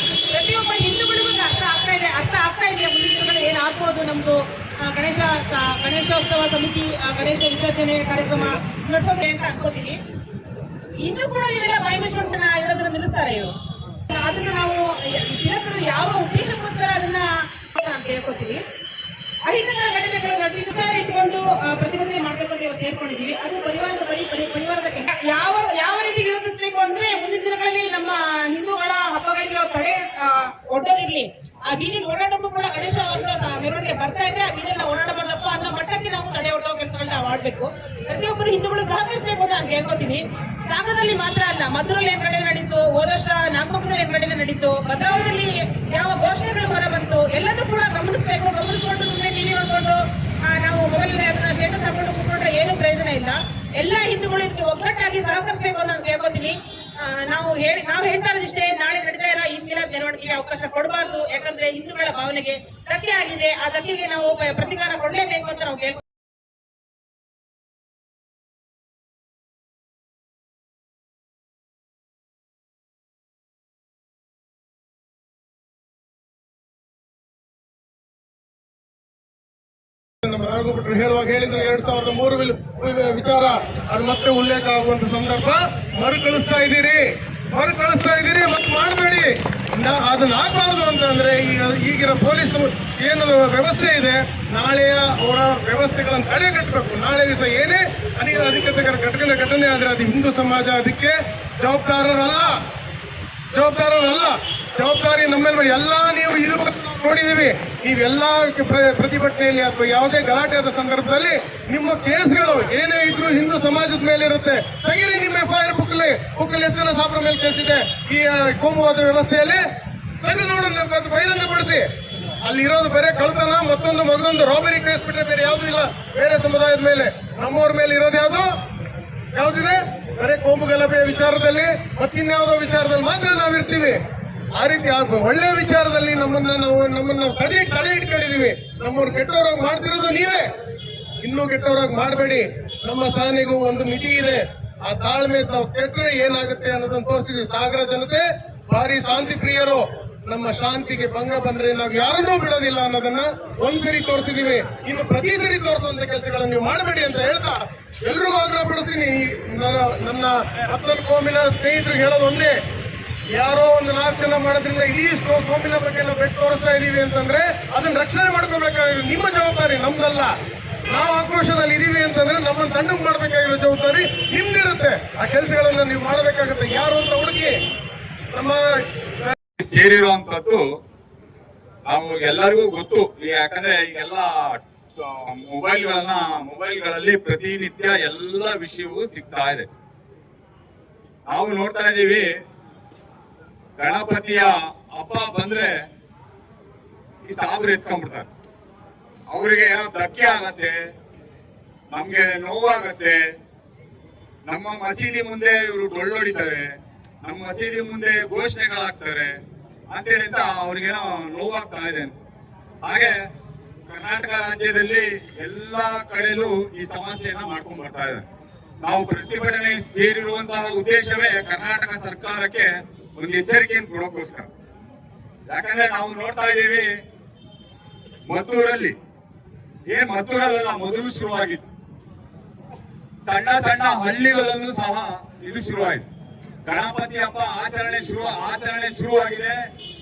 ಪ್ರತಿಯೊಬ್ಬ ಹಿಂದೂಗಳಿಗೂ ಅರ್ಥ ಆಗ್ತಾ ಇದೆ ಮುಂದಿನ ದಿನಗಳಲ್ಲಿ ಏನಾಗ್ಬೋದು, ನಮ್ದು ಗಣೇಶೋತ್ಸವ ಸಮಿತಿ ಗಣೇಶ ವಿಸರ್ಜನೆ ಕಾರ್ಯಕ್ರಮ ನಡೆಸೋದು ಅಂತ ಅನ್ಕೋತೀವಿ. ಇನ್ನೂ ಕೂಡ ನೀವೆಲ್ಲ ಬಾಯಿ ಮುಚ್ಕೊಂಡು ಇರೋದನ್ನ ನಿಲ್ಲಿಸ್ತಾರೆ ಇವರು. ಅದನ್ನ ನಾವು ದಿನಕರು ಯಾವ ಉದ್ದೇಶಕ್ಕೋಸ್ಕರ ಅದನ್ನ ನಾನು ಕೇಳ್ಕೊತೀವಿ. ಅಹಿತಕರ ಘಟನೆಗಳು ನಡೆಸಿ ವಿಚಾರ ಇಟ್ಕೊಂಡು ಪ್ರತಿಭಟನೆ ಮಾಡಬೇಕು ಅಂತ ಇವತ್ತು ಸೇರ್ಕೊಂಡಿದ್ದೀವಿ. ಅದು ಪರಿವಾರದ ಕೆಲಸ. ಯಾವ ರೀತಿ ವಿರೋಧಿಸಬೇಕು ಅಂದ್ರೆ ಮುಂದಿನ ದಿನಗಳಲ್ಲಿ ನಮ್ಮ ಹಿಂದೂಗಳ ಹಬ್ಬಗಳಿಗೆ ಅವ್ರು ತಡೆ ಒಡ್ಡೋರಿರ್ಲಿ. ಆ ಬೀದಿಗೆ ಓಡಾಡೋಕ್ಕೂ ಕೂಡ ಗಣೇಶ ಮೆರವಣಿಗೆ ಬರ್ತಾ ಇದ್ರೆ ಆ ಬೀದಿಯಲ್ಲಿ ಓಡಾಡಬಾರ್ದಪ್ಪ ಅನ್ನೋ ಮಟ್ಟಕ್ಕೆ ನಾವು ತಡೆ ಒಡ್ಡೋ ಕೆಲಸಗಳನ್ನ ನಾವು ಮಾಡಬೇಕು. ಪ್ರತಿಯೊಬ್ಬರು ಹಿಂದೂಗಳು ಸಹಕರಿಸಬೇಕು ಅಂತ ನಾನು ಕೇಳ್ಕೊತೀನಿ. ಸಾಗರದಲ್ಲಿ ಮಾತ್ರ ಅಲ್ಲ, ಮಧುರಲ್ಲಿ ಏನ್ ಘಟನೆ ನಡೀತು, ಹೋದ ವರ್ಷ ನಾಗಮಂಗಲದಲ್ಲಿ ಏನ್ ಘಟನೆ ನಡೀತು, ಭದ್ರಾವತಿಯಲ್ಲಿ ಯಾವ ಘೋಷಣೆಗಳು ಹೊರ ಬಂತು, ಎಲ್ಲದೂ ಕೂಡ ಗಮನಿಸ್ಕೊಂಡು ಸುಮ್ಮನೆ ಟಿವಿ ನೋಡ್ಕೊಂಡು ನಾವು ಮೊಬೈಲ್ ಸ್ಟೇಟಸ್ ಹಾಕೊಂಡು ಕೂತ್ಕೊಂಡ್ರೆ ಏನು ಪ್ರಯೋಜನ ಇಲ್ಲ. ಎಲ್ಲ ಹಿಂದೂಗಳು ಇದಕ್ಕೆ ಒಗ್ಗಟ್ಟಾಗಿ ಸಹಕರಿಸಬೇಕು ಅಂತ ನಾನು ಕೇಳ್ಕೊತೀನಿ. ನಾವು ಹೇಳ್ತಾ ಇರೋದಿಷ್ಟೇ, ನಾಳೆ ನಡೀತಾ ಇರೋ ಈ ಮಿಲಾದ್ ಮೆರವಣಿಗೆಗೆ ಅವಕಾಶ ಕೊಡಬಾರ್ದು. ಯಾಕಂದ್ರೆ ಹಿಂದೂಗಳ ಭಾವನೆಗೆ ಧಕ್ಕೆ ಆಗಿದೆ. ಆ ಧಕ್ಕೆಗೆ ನಾವು ಪ್ರತಿಕಾರ ಕೊಡಲೇಬೇಕು ಅಂತ ನಾವು ಕೇಳ್ಕೊತೀವಿ. ನಮ್ಮ ರಾಘಭಟ್ರು ಹೇಳಿದ್ರು 2003 ವಿಚಾರ ಅದು ಮತ್ತೆ ಉಲ್ಲೇಖ ಆಗುವಂತ ಸಂದರ್ಭ. ಮರುಕಳಿಸ್ತಾ ಇದ್ದೀರಿ ಮತ್ತೆ ಮಾಡಬೇಡಿ. ಅದನ್ನ ಆಗಬಾರ್ದು ಅಂತಂದ್ರೆ ಈಗಿನ ಪೊಲೀಸ್ ಏನು ವ್ಯವಸ್ಥೆ ಇದೆ, ನಾಳೆಯ ಅವರ ವ್ಯವಸ್ಥೆಗಳನ್ನು ತಡೆ ಕಟ್ಟಬೇಕು. ನಾಳೆ ದಿವಸ ಏನೇ ಅಧಿಕೃತ ಘಟನೆ ಆದ್ರೆ ಅದು ಹಿಂದೂ ಸಮಾಜ ಅದಕ್ಕೆ ಜವಾಬ್ದಾರರಲ್ಲ. ಜವಾಬ್ದಾರಿ ನಮ್ಮೇಲೆ ಮಾಡಿ. ಎಲ್ಲ ನೀವು ಇದು ನೋಡಿದೀವಿ, ನೀವೆಲ್ಲ ಪ್ರತಿಭಟನೆಯಲ್ಲಿ ಅಥವಾ ಯಾವುದೇ ಗಲಾಟೆ ಆದ ಸಂದರ್ಭದಲ್ಲಿ ನಿಮ್ಮ ಕೇಸ್ಗಳು ಏನೇ ಇದ್ರು ಹಿಂದೂ ಸಮಾಜದ ಮೇಲೆ ಇರುತ್ತೆ. ತೆಗೀರಿ ನಿಮ್ಮ FIR ಬುಕ್ಕಲ್ಲಿ ಎಷ್ಟು ಜನ ಸಾಬ್ರ ಮೇಲೆ ಕೇಸ್ ಇದೆ ಈ ಕೋಮುವಾದ ವ್ಯವಸ್ಥೆಯಲ್ಲಿ, ತೆಗೆದು ನೋಡೋಣ, ಬಹಿರಂಗಪಡಿಸಿ. ಅಲ್ಲಿರೋದು ಬೇರೆ ಕಳ್ತನ, ಮಗದೊಂದು ರಾಬರಿ ಕೇಸ್ ಬಿಟ್ಟರೆ ಬೇರೆ ಯಾವುದೂ ಇಲ್ಲ. ಬೇರೆ ಸಮುದಾಯದ ಮೇಲೆ, ನಮ್ಮವ್ರ ಮೇಲೆ ಇರೋದು ಯಾವುದಿದೆ? ಬರೀ ಕೋಮು ಗಲಭೆಯ ವಿಚಾರದಲ್ಲಿ ಮತ್ತಿನ್ಯಾವುದೋ ವಿಚಾರದಲ್ಲಿ ಮಾತ್ರ ನಾವಿರ್ತೀವಿ. ಆ ರೀತಿ ಒಳ್ಳೆ ವಿಚಾರದಲ್ಲಿ ನಮ್ಮನ್ನ ತಡೆ ಇಟ್ಕೊಂಡಿದೀವಿ. ನಮ್ಮವ್ರು ಕೆಟ್ಟವರಾಗಿ ಮಾಡ್ತಿರೋದು ನೀವೇ. ಇನ್ನೂ ಕೆಟ್ಟವರಾಗಿ ಮಾಡಬೇಡಿ. ನಮ್ಮ ಸಹನೆಗೂ ಒಂದು ಮಿತಿ ಇದೆ. ಆ ತಾಳ್ಮೆ ತಾವು ಕೆಟ್ಟರೆ ಏನಾಗುತ್ತೆ ಅನ್ನೋದನ್ನ ತೋರಿಸ್ತಿದ್ವಿ. ಸಾಗರ ಜನತೆ ಭಾರಿ ಶಾಂತಿ ಪ್ರಿಯರು. ನಮ್ಮ ಶಾಂತಿಗೆ ಭಂಗ ಬಂದ್ರೆ ನಾವು ಯಾರನ್ನೂ ಬಿಡೋದಿಲ್ಲ ಅನ್ನೋದನ್ನ ಒಂದ್ಸರಿ ತೋರಿಸಿದೀವಿ. ಇನ್ನು ಪ್ರತಿ ಸರಿ ತೋರಿಸುವಂತ ಕೆಲಸಗಳನ್ನು ನೀವು ಮಾಡಬೇಡಿ ಅಂತ ಹೇಳ್ತಾ ಎಲ್ರಿಗೂ ಆಗ್ರಹ ಪಡಿಸ್ತೀನಿ. ನನ್ನ ಮತ್ತೊಂದು ಕೋಮಿನ ಸ್ನೇಹಿತರಿಗೆ ಹೇಳೋದು ಒಂದೇ, ಯಾರೋ ಒಂದು 4 ಜನ ಮಾಡೋದ್ರಿಂದ ಇಡೀ ಕೋಮಿನ ಬಗ್ಗೆ ನಾವು ಬೆಟ್ಟು ತೋರಿಸ್ತಾ ಇದೀವಿ ಅಂತಂದ್ರೆ ಅದನ್ನ ರಕ್ಷಣೆ ಮಾಡ್ಕೋಬೇಕಾಗಿರೋದು ನಿಮ್ಮ ಜವಾಬ್ದಾರಿ, ನಮ್ದಲ್ಲ. ನಾವು ಆಕ್ರೋಶದಲ್ಲಿ ಇದೀವಿ ಅಂತಂದ್ರೆ ನಮ್ಮನ್ನು ತಣ್ಣಗೆ ಮಾಡ್ಬೇಕಾಗಿರೋ ಜವಾಬ್ದಾರಿ ನಿಮ್ದಿರುತ್ತೆ. ಆ ಕೆಲಸಗಳನ್ನ ನೀವು ಮಾಡಬೇಕಾಗುತ್ತೆ. ಯಾರು ಅಂತ ಹುಡುಕಿ ನಮ್ಮ ಸೇರಿರುವಂತದ್ದು ನಾವು ಎಲ್ಲರಿಗೂ ಗೊತ್ತು. ಯಾಕಂದ್ರೆ ಈಗೆಲ್ಲ ಮೊಬೈಲ್ಗಳಲ್ಲಿ ಪ್ರತಿನಿತ್ಯ ಎಲ್ಲ ವಿಷಯವೂ ಸಿಗ್ತಾ ಇದೆ. ನಾವು ನೋಡ್ತಾ ಇದ್ದೀವಿ, ಗಣಪತಿಯ ಹಬ್ಬ ಬಂದ್ರೆ ಈ ಸಾಬ್ರು ಎತ್ಕೊಂಡ್ಬಿಡ್ತಾರೆ. ಅವ್ರಿಗೆ ಏನೋ ಧಕ್ಕೆ ಆಗತ್ತೆ, ನಮ್ಗೆ ನೋವಾಗತ್ತೆ. ನಮ್ಮ ಮಸೀದಿ ಮುಂದೆ ಇವರು ಡೊಳ್ಳೊಡಿತಾರೆ, ನಮ್ಮ ಮಸೀದಿ ಮುಂದೆ ಘೋಷಣೆಗಳಾಗ್ತಾರೆ ಅಂತೇಳಿ ಅವ್ರಿಗೇನೋ ನೋವಾಗ್ತಾ ಇದೆ. ಹಾಗೆ ಕರ್ನಾಟಕ ರಾಜ್ಯದಲ್ಲಿ ಎಲ್ಲಾ ಕಡೆಲೂ ಈ ಸಮಸ್ಯೆಯನ್ನ ಮಾಡ್ಕೊಂಡು ಬರ್ತಾ ಇದೆ. ನಾವು ಪ್ರತಿಭಟನೆ ಸೇರಿರುವಂತಹ ಉದ್ದೇಶವೇ ಕರ್ನಾಟಕ ಸರ್ಕಾರಕ್ಕೆ ಒಂದು ಎಚ್ಚರಿಕೆಯನ್ನು ಕೊಡೋಕ್ಕೋಸ್ಕರ. ಯಾಕಂದ್ರೆ ನಾವು ನೋಡ್ತಾ ಇದ್ದೀವಿ, ಮದ್ದೂರಲ್ಲ, ಮೊದಲು ಶುರುವಾಗಿತ್ತು. ಸಣ್ಣ ಸಣ್ಣ ಹಳ್ಳಿಗಳಲ್ಲೂ ಸಹ ಇದು ಶುರುವಾಯಿತು. ಗಣಪತಿ ಹಬ್ಬ ಆಚರಣೆ ಶುರುವಾಗಿದೆ.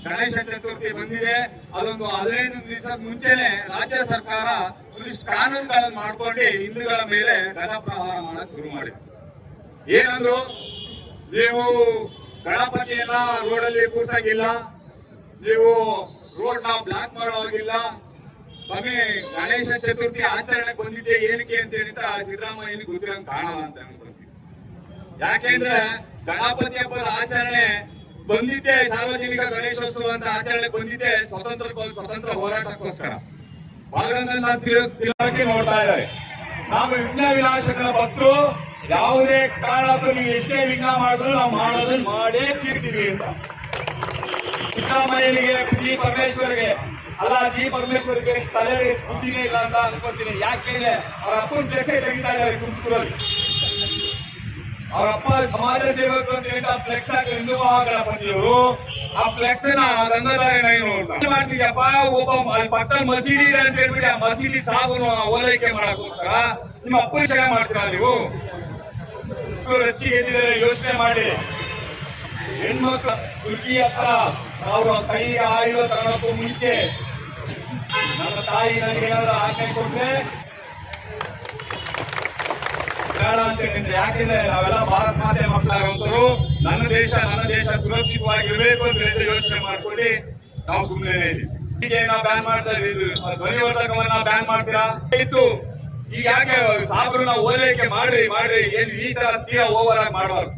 ಗಣೇಶ ಚತುರ್ಥಿ ಬಂದಿದೆ. ಅದೊಂದು 15 ದಿವಸದ ಮುಂಚೆನೆ ರಾಜ್ಯ ಸರ್ಕಾರ ಒಂದಿಷ್ಟು ಕಾನೂನುಗಳನ್ನು ಮಾಡ್ಕೊಂಡು ಹಿಂದೂಗಳ ಮೇಲೆ ಗದ ಪ್ರಹಾರ ಮಾಡಕ್ ಶುರು ಮಾಡಿದೆ. ಏನಂದ್ರು, ನೀವು ಗಣಪತಿಯನ್ನ ರೋಡಲ್ಲಿ ಕೂರ್ಸಂಗಿಲ್ಲ, ನೀವು ರೋಡ್ ನ ಬ್ಲಾಕ್ ಮಾಡೋವಾಗಿಲ್ಲ, ಸ್ವಾಮಿ ಗಣೇಶ ಚತುರ್ಥಿ ಆಚರಣೆ ಬಂದಿದ್ದೆ ಏನಕ್ಕೆ ಅಂತ ಹೇಳಿದ ಸಿದ್ದರಾಮಯ್ಯನಿಗೆ ಗೊತ್ತಿರಂಗ್ ಕಾಣಲ್ಲ ಅಂತ ಅನ್ಕೊಳ್ತೀವಿ. ಯಾಕೆಂದ್ರೆ ಗಣಪತಿ ಹಬ್ಬದ ಆಚರಣೆ ಬಂದಿದ್ದೆ, ಸಾರ್ವಜನಿಕ ಗಣೇಶೋತ್ಸವ ಅಂತ ಆಚರಣೆ ಬಂದಿದ್ದೆ ಸ್ವತಂತ್ರ ಹೋರಾಟಕ್ಕೋಸ್ಕರ. ತಿಳಕ್ಕೆ ನೋಡ್ತಾ ಇದ್ದಾರೆ. ನಾವು ವಿಘ್ನ ವಿನಾಶಕನ ಭಕ್ತರು, ಯಾವುದೇ ಕಾರಣಕ್ಕೂ ನೀವು ಎಷ್ಟೇ ವಿಘ್ನ ಮಾಡಿದ್ರು ನಾವು ಮಾಡೋದನ್ನ ಮಾಡೇ ತೀರ್ತೀವಿ ಅಂತ. ಸಿದ್ದರಾಮಯ್ಯನಿಗೆ, ಜಿ ಪರಮೇಶ್ವರ್ಗೆ ತಲೆ ಬುದ್ಧಿನೇ ಇಲ್ಲ ಅಂತ ಅನ್ಕೊತೀನಿ. ಯಾಕೆಂದ್ರೆ ಅವ್ರ ಅಪ್ಪನ ಫ್ಲೆಕ್ಸೇ ತೆಗಿತಾ ಇದ್ದಾರೆ ತುಮಕೂರಲ್ಲಿ. ಅವರಪ್ಪ ಸಮಾಜ ಸೇವಕರು ಅಂತ ಹೇಳಿದ ಫ್ಲೆಕ್ಸ್ ಹಾಕಿ ಹಿಂದೂ ಮಹಾಗಣಪತಿಯವರು ಆ ಫ್ಲೆಕ್ಸ್ ನ ರಂಗಧಾರೆ ಮಾಡ್ತಿದ್ಯಪ್ಪ. ಒಬ್ಬ ಪಕ್ಕದ ಮಸೀದಿ ಇದೆ ಅಂತ ಹೇಳ್ಬಿಟ್ಟು ಆ ಮಸೀದಿ ಸಾಬನ್ನು ಓಲೈಕೆ ಮಾಡಕ್ಕೋಸ್ಕರ ನಿಮ್ಮ ಅಪ್ಪನ ಕ್ಷಣೆ ಮಾಡ್ತೀರಾ ನೀವು? ರಚ್ಚಿಗೆ ಎದ್ದಿದ್ದಾರೆ, ಯೋಚನೆ ಮಾಡಿ. ಹೆಣ್ಮಕ್ಳು ತುರ್ಕಿ ಹತ್ರ ಅವ್ರ ಕೈ ಆಯುಧ ತಗೊಳಕ್ಕೂ ಮುಂಚೆ ನನ್ನ ತಾಯಿ ನನಗೇನಾದ್ರೂ ಆಜ್ಞೆ ಕೊಟ್ರೆ ಬೇಡ ಅಂತ ಹೇಳಿದ್ರೆ, ಯಾಕೆಂದ್ರೆ ನಾವೆಲ್ಲ ಭಾರತ ಮಾತೆ ಮಕ್ಕಳಾಗಂತರು. ನನ್ನ ದೇಶ ಸುರಕ್ಷಿತವಾಗಿರ್ಬೇಕು ಅಂತ ಹೇಳಿದ್ರೆ ಯೋಚನೆ ಮಾಡ್ಕೊಂಡು ನಾವು ಸುಮ್ಮನೆ ಇದ್ದೀವಿ. ನಾವು ಬ್ಯಾನ್ ಮಾಡ್ತಾ ಇದ್ದೀವಿ, ಧ್ವನಿವರ್ಧಕವನ್ನ ಬ್ಯಾನ್ ಮಾಡ್ತೀರಾ ಇತ್ತು. ಈಗ ಯಾಕೆ ಸಾಬ್ರನ್ನ ಓಲೈಕೆ ಮಾಡ್ರಿ ಏನು ಈ ತರ ತೀರಾ ಓವರ್ ಆಗಿ ಮಾಡಬಾರ್ದು.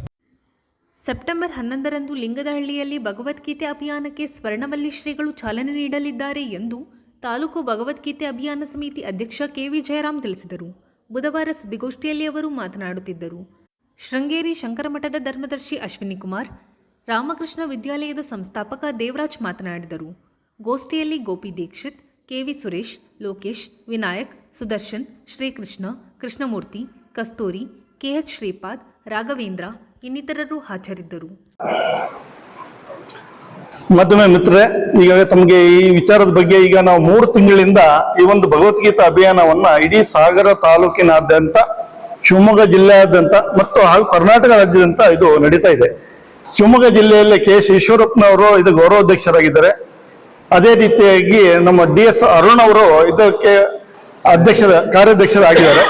ಸೆಪ್ಟೆಂಬರ್ 11ರಂದು ಲಿಂಗದಹಳ್ಳಿಯಲ್ಲಿ ಭಗವದ್ಗೀತೆ ಅಭಿಯಾನಕ್ಕೆ ಸ್ವರ್ಣವಲ್ಲಿ ಶ್ರೀಗಳು ಚಾಲನೆ ನೀಡಲಿದ್ದಾರೆ ಎಂದು ತಾಲೂಕು ಭಗವದ್ಗೀತೆ ಅಭಿಯಾನ ಸಮಿತಿ ಅಧ್ಯಕ್ಷ ಕೆವಿ ಜಯರಾಮ್ ತಿಳಿಸಿದರು. ಬುಧವಾರ ಸುದ್ದಿಗೋಷ್ಠಿಯಲ್ಲಿ ಅವರು ಮಾತನಾಡುತ್ತಿದ್ದರು. ಶೃಂಗೇರಿ ಶಂಕರಮಠದ ಧರ್ಮದರ್ಶಿ ಅಶ್ವಿನಿ ಕುಮಾರ್, ರಾಮಕೃಷ್ಣ ವಿದ್ಯಾಲಯದ ಸಂಸ್ಥಾಪಕ ದೇವರಾಜ್ ಮಾತನಾಡಿದರು. ಗೋಷ್ಠಿಯಲ್ಲಿ ಗೋಪಿ ದೀಕ್ಷಿತ್, ಕೆವಿ ಸುರೇಶ್, ಲೋಕೇಶ್, ವಿನಾಯಕ್, ಸುದರ್ಶನ್, ಶ್ರೀಕೃಷ್ಣ, ಕೃಷ್ಣಮೂರ್ತಿ, ಕಸ್ತೂರಿ, ಕೆಎಚ್ ಶ್ರೀಪಾದ್, ರಾಘವೇಂದ್ರ ಇನ್ನಿತರರು ಹಾಜರಿದ್ದರು. ಮತ್ತೊಮ್ಮೆ ಮಿತ್ರರೇ, ಈಗ ತಮಗೆ ಈ ವಿಚಾರದ ಬಗ್ಗೆ ಈಗ ನಾವು 3 ತಿಂಗಳಿಂದ ಈ ಒಂದು ಭಗವದ್ಗೀತಾ ಅಭಿಯಾನವನ್ನ ಇಡೀ ಸಾಗರ ತಾಲೂಕಿನಾದ್ಯಂತ, ಶಿವಮೊಗ್ಗ ಜಿಲ್ಲೆಯಾದ್ಯಂತ ಮತ್ತು ಹಾಗೂ ಕರ್ನಾಟಕ ರಾಜ್ಯದಂತ ಇದು ನಡೀತಾ ಇದೆ. ಶಿವಮೊಗ್ಗ ಜಿಲ್ಲೆಯಲ್ಲಿ ಕೆ ಎಸ್ ಈಶ್ವರಪ್ಪನವರು ಇದು ಗೌರವಾಧ್ಯಕ್ಷರಾಗಿದ್ದಾರೆ. ಅದೇ ರೀತಿಯಾಗಿ ನಮ್ಮ DS ಅರುಣ್ ಅವರು ಇದಕ್ಕೆ ಕಾರ್ಯಾಧ್ಯಕ್ಷರಾಗಿದ್ದಾರೆ.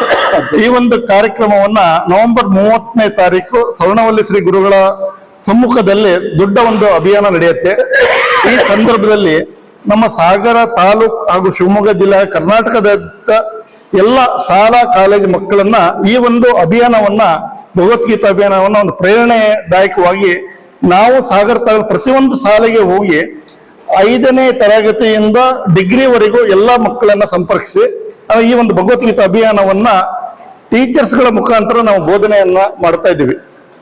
ಈ ಒಂದು ಕಾರ್ಯಕ್ರಮವನ್ನ ನವೆಂಬರ್ 30ನೇ ತಾರೀಕು ಸ್ವರ್ಣವಲ್ಲಿ ಶ್ರೀ ಗುರುಗಳ ಸಮ್ಮುಖದಲ್ಲಿ ದೊಡ್ಡ ಒಂದು ಅಭಿಯಾನ ನಡೆಯುತ್ತೆ. ಈ ಸಂದರ್ಭದಲ್ಲಿ ನಮ್ಮ ಸಾಗರ ತಾಲೂಕು ಹಾಗೂ ಶಿವಮೊಗ್ಗ ಜಿಲ್ಲೆ, ಕರ್ನಾಟಕದ ಎಲ್ಲ ಶಾಲಾ ಕಾಲೇಜು ಮಕ್ಕಳನ್ನ ಈ ಒಂದು ಅಭಿಯಾನವನ್ನ, ಭಗವದ್ಗೀತಾ ಅಭಿಯಾನವನ್ನ ಒಂದು ಪ್ರೇರಣೆದಾಯಕವಾಗಿ ನಾವು ಸಾಗರ ತಾಲೂಕು ಪ್ರತಿಯೊಂದು ಶಾಲೆಗೆ ಹೋಗಿ 5ನೇ ತರಗತಿಯಿಂದ ಡಿಗ್ರಿವರೆಗೂ ಎಲ್ಲ ಮಕ್ಕಳನ್ನ ಸಂಪರ್ಕಿಸಿ ಈ ಒಂದು ಭಗವದ್ಗೀತಾ ಅಭಿಯಾನವನ್ನ ಟೀಚರ್ಸ್ಗಳ ಮುಖಾಂತರ ನಾವು ಬೋಧನೆಯನ್ನ ಮಾಡ್ತಾ ಇದ್ದೀವಿ.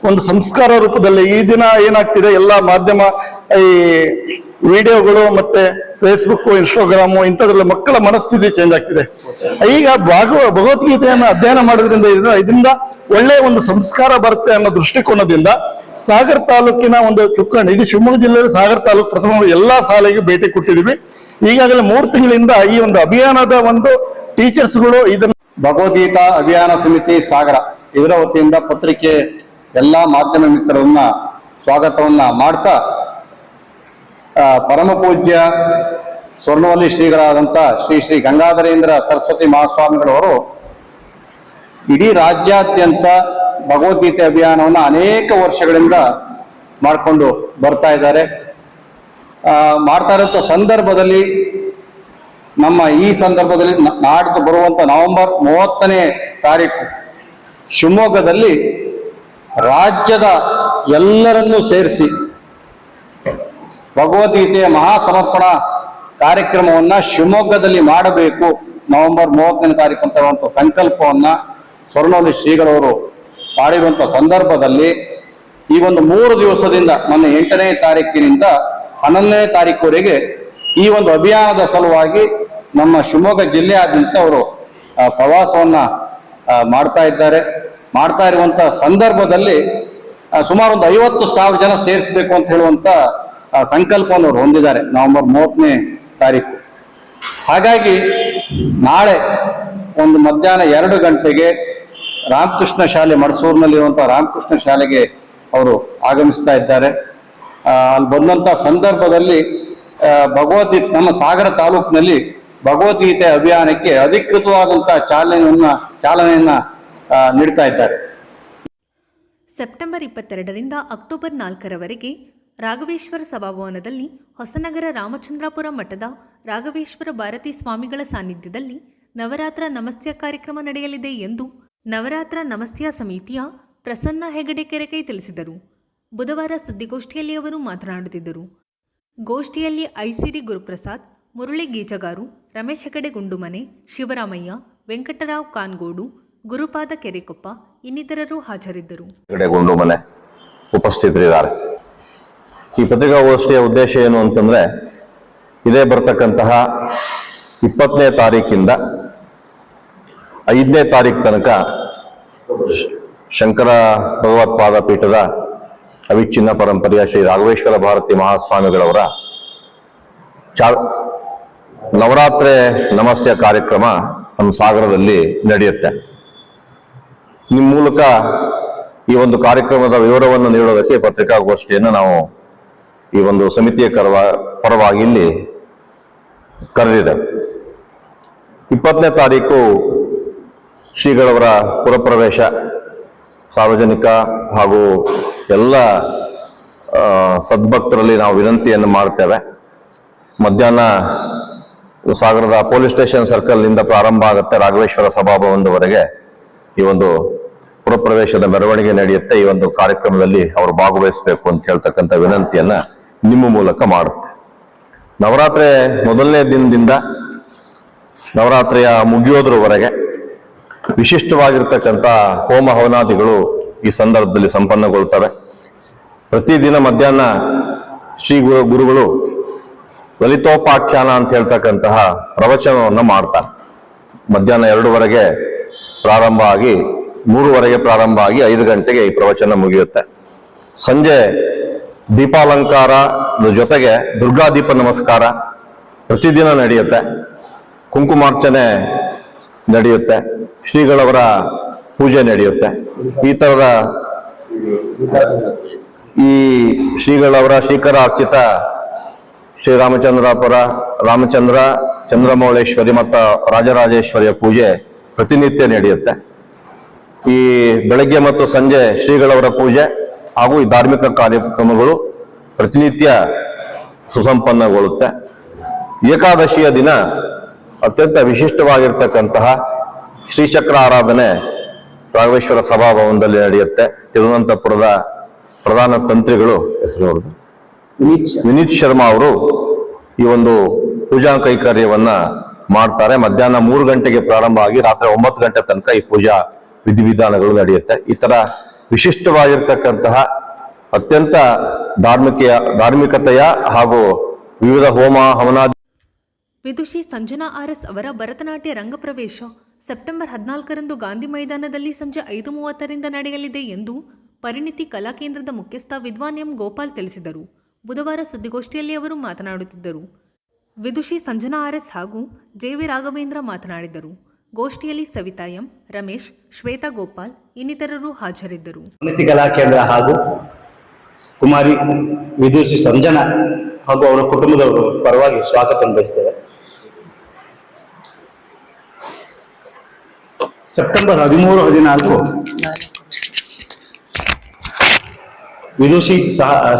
ಒಂದು ಸಂಸ್ಕಾರ ರೂಪದಲ್ಲಿ. ಈ ದಿನ ಏನಾಗ್ತಿದೆ, ಎಲ್ಲ ಮಾಧ್ಯಮ ಈ ವಿಡಿಯೋಗಳು ಮತ್ತೆ ಫೇಸ್ಬುಕ್, ಇನ್ಸ್ಟಾಗ್ರಾಮು ಇಂಥದ್ರಲ್ಲಿ ಮಕ್ಕಳ ಮನಸ್ಥಿತಿ ಚೇಂಜ್ ಆಗ್ತಿದೆ. ಈಗ ಭಗವದ್ಗೀತೆಯನ್ನು ಅಧ್ಯಯನ ಮಾಡೋದ್ರಿಂದ ಇದರಿಂದ ಒಳ್ಳೆಯ ಒಂದು ಸಂಸ್ಕಾರ ಬರುತ್ತೆ ಅನ್ನೋ ದೃಷ್ಟಿಕೋನದಿಂದ ಸಾಗರ ತಾಲೂಕಿನ ಒಂದು ಚುಕ್ಕಾಣಿ, ಇಡೀ ಶಿವಮೊಗ್ಗ ಜಿಲ್ಲೆಯಲ್ಲಿ ಸಾಗರ ತಾಲೂಕು ಪ್ರಥಮ ಎಲ್ಲಾ ಶಾಲೆಗೆ ಭೇಟಿ ಕೊಟ್ಟಿದ್ದೀವಿ. ಈಗಾಗಲೇ 3 ತಿಂಗಳಿಂದ ಈ ಒಂದು ಅಭಿಯಾನದ ಒಂದು ಟೀಚರ್ಸ್ಗಳು ಇದನ್ನು ಭಗವದ್ಗೀತಾ ಅಭಿಯಾನ ಸಮಿತಿ ಸಾಗರ ಇದರ ವತಿಯಿಂದ ಪತ್ರಿಕೆ ಎಲ್ಲಾ ಮಾಧ್ಯಮ ಮಿತ್ರರನ್ನ ಸ್ವಾಗತವನ್ನ ಮಾಡ್ತಾ, ಪರಮ ಪೂಜ್ಯ ಸ್ವರ್ಣವಲ್ಲಿ ಶ್ರೀಗಳಾದಂಥ ಶ್ರೀ ಗಂಗಾಧರೇಂದ್ರ ಸರಸ್ವತಿ ಮಹಾಸ್ವಾಮಿಗಳವರು ಇಡೀ ರಾಜ್ಯಾದ್ಯಂತ ಭಗವದ್ಗೀತೆ ಅಭಿಯಾನವನ್ನು ಅನೇಕ ವರ್ಷಗಳಿಂದ ಮಾಡಿಕೊಂಡು ಬರ್ತಾ ಇದ್ದಾರೆ. ಮಾಡ್ತಾ ಇರೋ ಸಂದರ್ಭದಲ್ಲಿ ಈ ಸಂದರ್ಭದಲ್ಲಿ ನಾಡ್ದು ಬರುವಂತ ನವೆಂಬರ್ 30ನೇ ತಾರೀಕು ಶಿವಮೊಗ್ಗದಲ್ಲಿ ರಾಜ್ಯದ ಎಲ್ಲರನ್ನೂ ಸೇರಿಸಿ ಭಗವದ್ಗೀತೆಯ ಮಹಾಸಮರ್ಪಣಾ ಕಾರ್ಯಕ್ರಮವನ್ನ ಶಿವಮೊಗ್ಗದಲ್ಲಿ ಮಾಡಬೇಕು ನವೆಂಬರ್ 30ನೇ ತಾರೀಕು ಅಂತ ಸಂಕಲ್ಪವನ್ನ ಸ್ವರ್ಣವಲ್ಲಿ ಶ್ರೀಗಳವರು ಮಾಡಿರುವಂತ ಸಂದರ್ಭದಲ್ಲಿ ಈ ಒಂದು 3 ದಿವಸದಿಂದ ಮೊನ್ನೆ 8ನೇ ತಾರೀಕಿನಿಂದ 11ನೇ ತಾರೀಕುವರೆಗೆ ಈ ಒಂದು ಅಭಿಯಾನದ ಸಲುವಾಗಿ ನಮ್ಮ ಶಿವಮೊಗ್ಗ ಜಿಲ್ಲೆಯಾದ್ಯಂತ ಅವರು ಪ್ರವಾಸವನ್ನ ಮಾಡ್ತಾ ಇದ್ದಾರೆ. ಮಾಡ್ತಾ ಇರುವಂತ ಸಂದರ್ಭದಲ್ಲಿ ಸುಮಾರು ಒಂದು 50,000 ಜನ ಸೇರಿಸಬೇಕು ಅಂತ ಹೇಳುವಂತ ಸಂಕಲ್ಪವನ್ನು ಅವರು ಹೊಂದಿದ್ದಾರೆ ನವೆಂಬರ್ 30ನೇ ತಾರೀಕು. ಹಾಗಾಗಿ ನಾಳೆ ಒಂದು ಮಧ್ಯಾಹ್ನ 2 ಗಂಟೆಗೆ ರಾಮಕೃಷ್ಣ ಶಾಲೆ ಮಡಸೂರಿನಲ್ಲಿರುವಂತಹ ರಾಮಕೃಷ್ಣ ಶಾಲೆಗೆ ಅವರು ಆಗಮಿಸ್ತಾ ಇದ್ದಾರೆ. ಅಲ್ಲಿ ಬಂದಂತ ಸಂದರ್ಭದಲ್ಲಿ ಭಗವದ್ಗೀತೆ ನಮ್ಮ ಸಾಗರ ತಾಲೂಕಿನಲ್ಲಿ ಭಗವದ್ಗೀತೆ ಅಭಿಯಾನಕ್ಕೆ ಅಧಿಕೃತವಾದಂತಹ ಚಾಲನೆಯನ್ನ ನೀಡ್ತಾ ಇದ್ದಾರೆ. ಸೆಪ್ಟೆಂಬರ್ 22ರಿಂದ ಅಕ್ಟೋಬರ್ 4ರವರೆಗೆ ರಾಘವೇಶ್ವರ ಸಭಾಭವನದಲ್ಲಿ ಹೊಸನಗರ ರಾಮಚಂದ್ರಾಪುರ ಮಠದ ರಾಘವೇಶ್ವರ ಭಾರತಿ ಸ್ವಾಮಿಗಳ ಸಾನ್ನಿಧ್ಯದಲ್ಲಿ ನವರಾತ್ರ ನಮಸ್ಯ ಕಾರ್ಯಕ್ರಮ ನಡೆಯಲಿದೆ ಎಂದು ನವರಾತ್ರ ನಮಸ್ಯ ಸಮಿತಿಯ ಪ್ರಸನ್ನ ಹೆಗಡೆ ಕೆರೆಕೈ ತಿಳಿಸಿದರು. ಬುಧವಾರ ಸುದ್ದಿಗೋಷ್ಠಿಯಲ್ಲಿ ಅವರು ಮಾತನಾಡುತ್ತಿದ್ದರು. ಗೋಷ್ಠಿಯಲ್ಲಿ ಐಸಿರಿ ಗುರುಪ್ರಸಾದ್, ಮುರಳಿ ಗೀಚಗಾರು, ರಮೇಶ್ ಹೆಗಡೆ ಗುಂಡುಮನೆ, ಶಿವರಾಮಯ್ಯ, ವೆಂಕಟರಾವ್ ಕಾನ್ಗೋಡು, ಗುರುಪಾದ ಕೆರೆಕೊಪ್ಪ ಇನ್ನಿತರರು ಹಾಜರಿದ್ದರು. ಗುಂಡುಮನೆ ಉಪಸ್ಥಿತರಿದ್ದಾರೆ. ಈ ಪತ್ರಿಕಾಗೋಷ್ಠಿಯ ಉದ್ದೇಶ ಏನು ಅಂತಂದ್ರೆ, ಇದೇ ಬರ್ತಕ್ಕಂತಹ 20ನೇ ತಾರೀಕಿಂದ 5ನೇ ತಾರೀಕು ತನಕ ಶಂಕರ ಭಗವತ್ಪಾದ ಪೀಠದ ಅವಿಚ್ಛಿನ್ನ ಪರಂಪರೆಯ ಶ್ರೀ ರಾಘವೇಶ್ವರ ಭಾರತಿ ಮಹಾಸ್ವಾಮಿಗಳವರ ನವರಾತ್ರಿ ನಮಸ್ಯ ಕಾರ್ಯಕ್ರಮ ನಮ್ಮ ಸಾಗರದಲ್ಲಿ ನಡೆಯುತ್ತೆ. ನಿಮ್ಮ ಮೂಲಕ ಈ ಒಂದು ಕಾರ್ಯಕ್ರಮದ ವಿವರವನ್ನು ನೀಡೋದಕ್ಕೆ ಪತ್ರಿಕಾಗೋಷ್ಠಿಯನ್ನು ನಾವು ಈ ಒಂದು ಸಮಿತಿಯ ಪರವಾಗಿ ಇಲ್ಲಿ ಕರೆದಿದೆ. 20ನೇ ತಾರೀಕು ಶ್ರೀಗಳವರ ಪುರಪ್ರವೇಶ ಸಾರ್ವಜನಿಕ ಹಾಗೂ ಎಲ್ಲ ಸದ್ಭಕ್ತರಲ್ಲಿ ನಾವು ವಿನಂತಿಯನ್ನು ಮಾಡ್ತೇವೆ. ಮಧ್ಯಾಹ್ನ ಸಾಗರದ ಪೊಲೀಸ್ ಸ್ಟೇಷನ್ ಸರ್ಕಲ್ನಿಂದ ಪ್ರಾರಂಭ ಆಗುತ್ತೆ, ರಾಘವೇಶ್ವರ ಸಭಾಭವನದವರೆಗೆ ಈ ಒಂದು ಪುರಪ್ರವೇಶದ ಮೆರವಣಿಗೆ ನಡೆಯುತ್ತೆ. ಈ ಒಂದು ಕಾರ್ಯಕ್ರಮದಲ್ಲಿ ಅವರು ಭಾಗವಹಿಸಬೇಕು ಅಂತ ಹೇಳ್ತಕ್ಕಂಥ ವಿನಂತಿಯನ್ನ ನಿಮ್ಮ ಮೂಲಕ ಮಾಡುತ್ತೆ. ನವರಾತ್ರಿ ಮೊದಲನೇ ದಿನದಿಂದ ನವರಾತ್ರಿಯ ಮುಗಿಯೋದ್ರವರೆಗೆ ವಿಶಿಷ್ಟವಾಗಿರ್ತಕ್ಕಂಥ ಹೋಮ ಹವನಾದಿಗಳು ಈ ಸಂದರ್ಭದಲ್ಲಿ ಸಂಪನ್ನಗೊಳ್ತವೆ. ಪ್ರತಿದಿನ ಮಧ್ಯಾಹ್ನ ಶ್ರೀ ಗುರುಗಳು ಲಲಿತೋಪಾಖ್ಯಾನ ಅಂತ ಹೇಳ್ತಕ್ಕಂತಹ ಪ್ರವಚನವನ್ನು ಮಾಡ್ತಾರೆ. ಮಧ್ಯಾಹ್ನ 2ವರೆಗೆ ಪ್ರಾರಂಭ ಆಗಿ 3ವರೆಗೆ ಪ್ರಾರಂಭ ಆಗಿ 5 ಗಂಟೆಗೆ ಈ ಪ್ರವಚನ ಮುಗಿಯುತ್ತೆ. ಸಂಜೆ ದೀಪಾಲಂಕಾರ ಜೊತೆಗೆ ದುರ್ಗಾದೀಪ ನಮಸ್ಕಾರ ಪ್ರತಿದಿನ ನಡೆಯುತ್ತೆ. ಕುಂಕುಮಾರ್ಚನೆ ನಡೆಯುತ್ತೆ. ಶ್ರೀಗಳವರ ಪೂಜೆ ನಡೆಯುತ್ತೆ. ಈ ತರದ ಈ ಶ್ರೀಗಳವರ ಶ್ರೀಕರ ಅರ್ಚಿತ ಶ್ರೀರಾಮಚಂದ್ರಾಪುರ ರಾಮಚಂದ್ರ ಚಂದ್ರಮೌಳೇಶ್ವರಿ ಮತ್ತು ರಾಜರಾಜೇಶ್ವರಿಯ ಪೂಜೆ ಪ್ರತಿನಿತ್ಯ ನಡೆಯುತ್ತೆ. ಈ ಬೆಳಗ್ಗೆ ಮತ್ತು ಸಂಜೆ ಶ್ರೀಗಳವರ ಪೂಜೆ ಹಾಗೂ ಈ ಧಾರ್ಮಿಕ ಕಾರ್ಯಕ್ರಮಗಳು ಪ್ರತಿನಿತ್ಯ ಸುಸಂಪನ್ನಗೊಳ್ಳುತ್ತೆ. ಏಕಾದಶಿಯ ದಿನ ಅತ್ಯಂತ ವಿಶಿಷ್ಟವಾಗಿರ್ತಕ್ಕಂತಹ ಶ್ರೀಚಕ್ರ ಆರಾಧನೆ ರಾಘವೇಶ್ವರ ಸಭಾಭವನದಲ್ಲಿ ನಡೆಯುತ್ತೆ. ತಿರುವನಂತಪುರದ ಪ್ರಧಾನ ತಂತ್ರಿಗಳು ಹೆಸರು ವಿನೀತ್ ಶರ್ಮಾ ಅವರು ಈ ಒಂದು ಪೂಜಾ ಕೈಕರ್ಯವನ್ನ ಮಾಡ್ತಾರೆ. ಮಧ್ಯಾಹ್ನ 3 ಗಂಟೆಗೆ ಪ್ರಾರಂಭ ಆಗಿ ರಾತ್ರಿ 9 ಗಂಟೆ ತನಕ ಈ ಪೂಜಾ ವಿಧಿವಿಧಾನಗಳು ನಡೆಯುತ್ತೆ. ಈ ತರ ವಿಶಿಷ್ಟವಾಗಿರ್ತಕ್ಕಂತಹ ಅತ್ಯಂತ ಧಾರ್ಮಿಕತೆಯ ಹಾಗೂ ವಿವಿಧ ಹೋಮ ಹವನಾದಿ. ವಿದುಷಿ ಸಂಜನಾ ಆರ್ಎಸ್ ಅವರ ಭರತನಾಟ್ಯ ರಂಗಪ್ರವೇಶ ಸೆಪ್ಟೆಂಬರ್ 14ರಂದು ಗಾಂಧಿ ಮೈದಾನದಲ್ಲಿ ಸಂಜೆ 5:30ರಿಂದ ನಡೆಯಲಿದೆ ಎಂದು ಪರಿಣಿತಿ ಕಲಾ ಕೇಂದ್ರದ ಮುಖ್ಯಸ್ಥ ವಿದ್ವಾನ್ ಎಂ ಗೋಪಾಲ್ ತಿಳಿಸಿದರು. ಬುಧವಾರ ಸುದ್ದಿಗೋಷ್ಠಿಯಲ್ಲಿ ಅವರು ಮಾತನಾಡುತ್ತಿದ್ದರು. ವಿದುಷಿ ಸಂಜನಾ ಆರ್ಎಸ್ ಹಾಗೂ ಜೆವಿ ರಾಘವೇಂದ್ರ ಮಾತನಾಡಿದರು. ಗೋಷ್ಠಿಯಲ್ಲಿ ಸವಿತಾ ಎಂ, ರಮೇಶ್, ಶ್ವೇತಾ ಗೋಪಾಲ್ ಇನ್ನಿತರರು ಹಾಜರಿದ್ದರು. ಪರಿಣಿತಿ ಕಲಾ ಕೇಂದ್ರ ಹಾಗೂ ಕುಮಾರಿ ವಿದುಷಿ ಸಂಜನಾ ಹಾಗೂ ಅವರ ಕುಟುಂಬದವರು ಪರವಾಗಿ ಸ್ವಾಗತ ಬಯಸ್ತೇವೆ. ಸೆಪ್ಟೆಂಬರ್ 13-14 ವಿದುಷಿ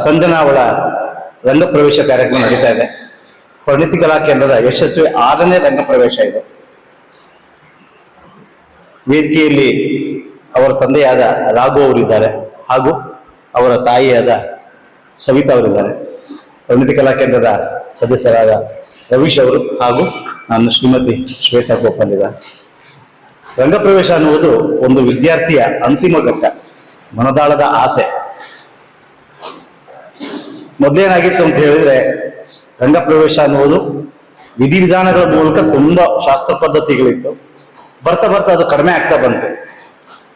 ಸಂಜನಾ ಅವಳ ರಂಗಪ್ರವೇಶ ಕಾರ್ಯಕ್ರಮ ನಡೀತಾ ಇದೆ. ಪರಿಣಿತಿ ಕಲಾ ಕೇಂದ್ರದ ಯಶಸ್ವಿ 6ನೇ ರಂಗಪ್ರವೇಶ ಇದೆ. ವೇದಿಕೆಯಲ್ಲಿ ಅವರ ತಂದೆಯಾದ ರಾಘು ಅವರಿದ್ದಾರೆ ಹಾಗೂ ಅವರ ತಾಯಿಯಾದ ಸವಿತಾ ಅವರಿದ್ದಾರೆ. ಪರಿಣಿತಿ ಕಲಾ ಕೇಂದ್ರದ ಸದಸ್ಯರಾದ ರವೀಶ್ ಅವರು ಹಾಗೂ ನನ್ನ ಶ್ರೀಮತಿ ಶ್ವೇತಾ ಗೋಪಾಲ್ ಇದ್ದಾರೆ. ರಂಗಪ್ರವೇಶ ಅನ್ನುವುದು ಒಂದು ವಿದ್ಯಾರ್ಥಿಯ ಅಂತಿಮ ಘಟ್ಟ, ಮನದಾಳದ ಆಸೆ. ಮೊದಲೇನಾಗಿತ್ತು ಅಂತ ಹೇಳಿದ್ರೆ, ರಂಗಪ್ರವೇಶ ಅನ್ನುವುದು ವಿಧಿವಿಧಾನಗಳ ಮೂಲಕ ತುಂಬಾ ಶಾಸ್ತ್ರ ಪದ್ಧತಿಗಳಿತ್ತು. ಬರ್ತಾ ಬರ್ತಾ ಅದು ಕಡಿಮೆ ಆಗ್ತಾ ಬಂತು.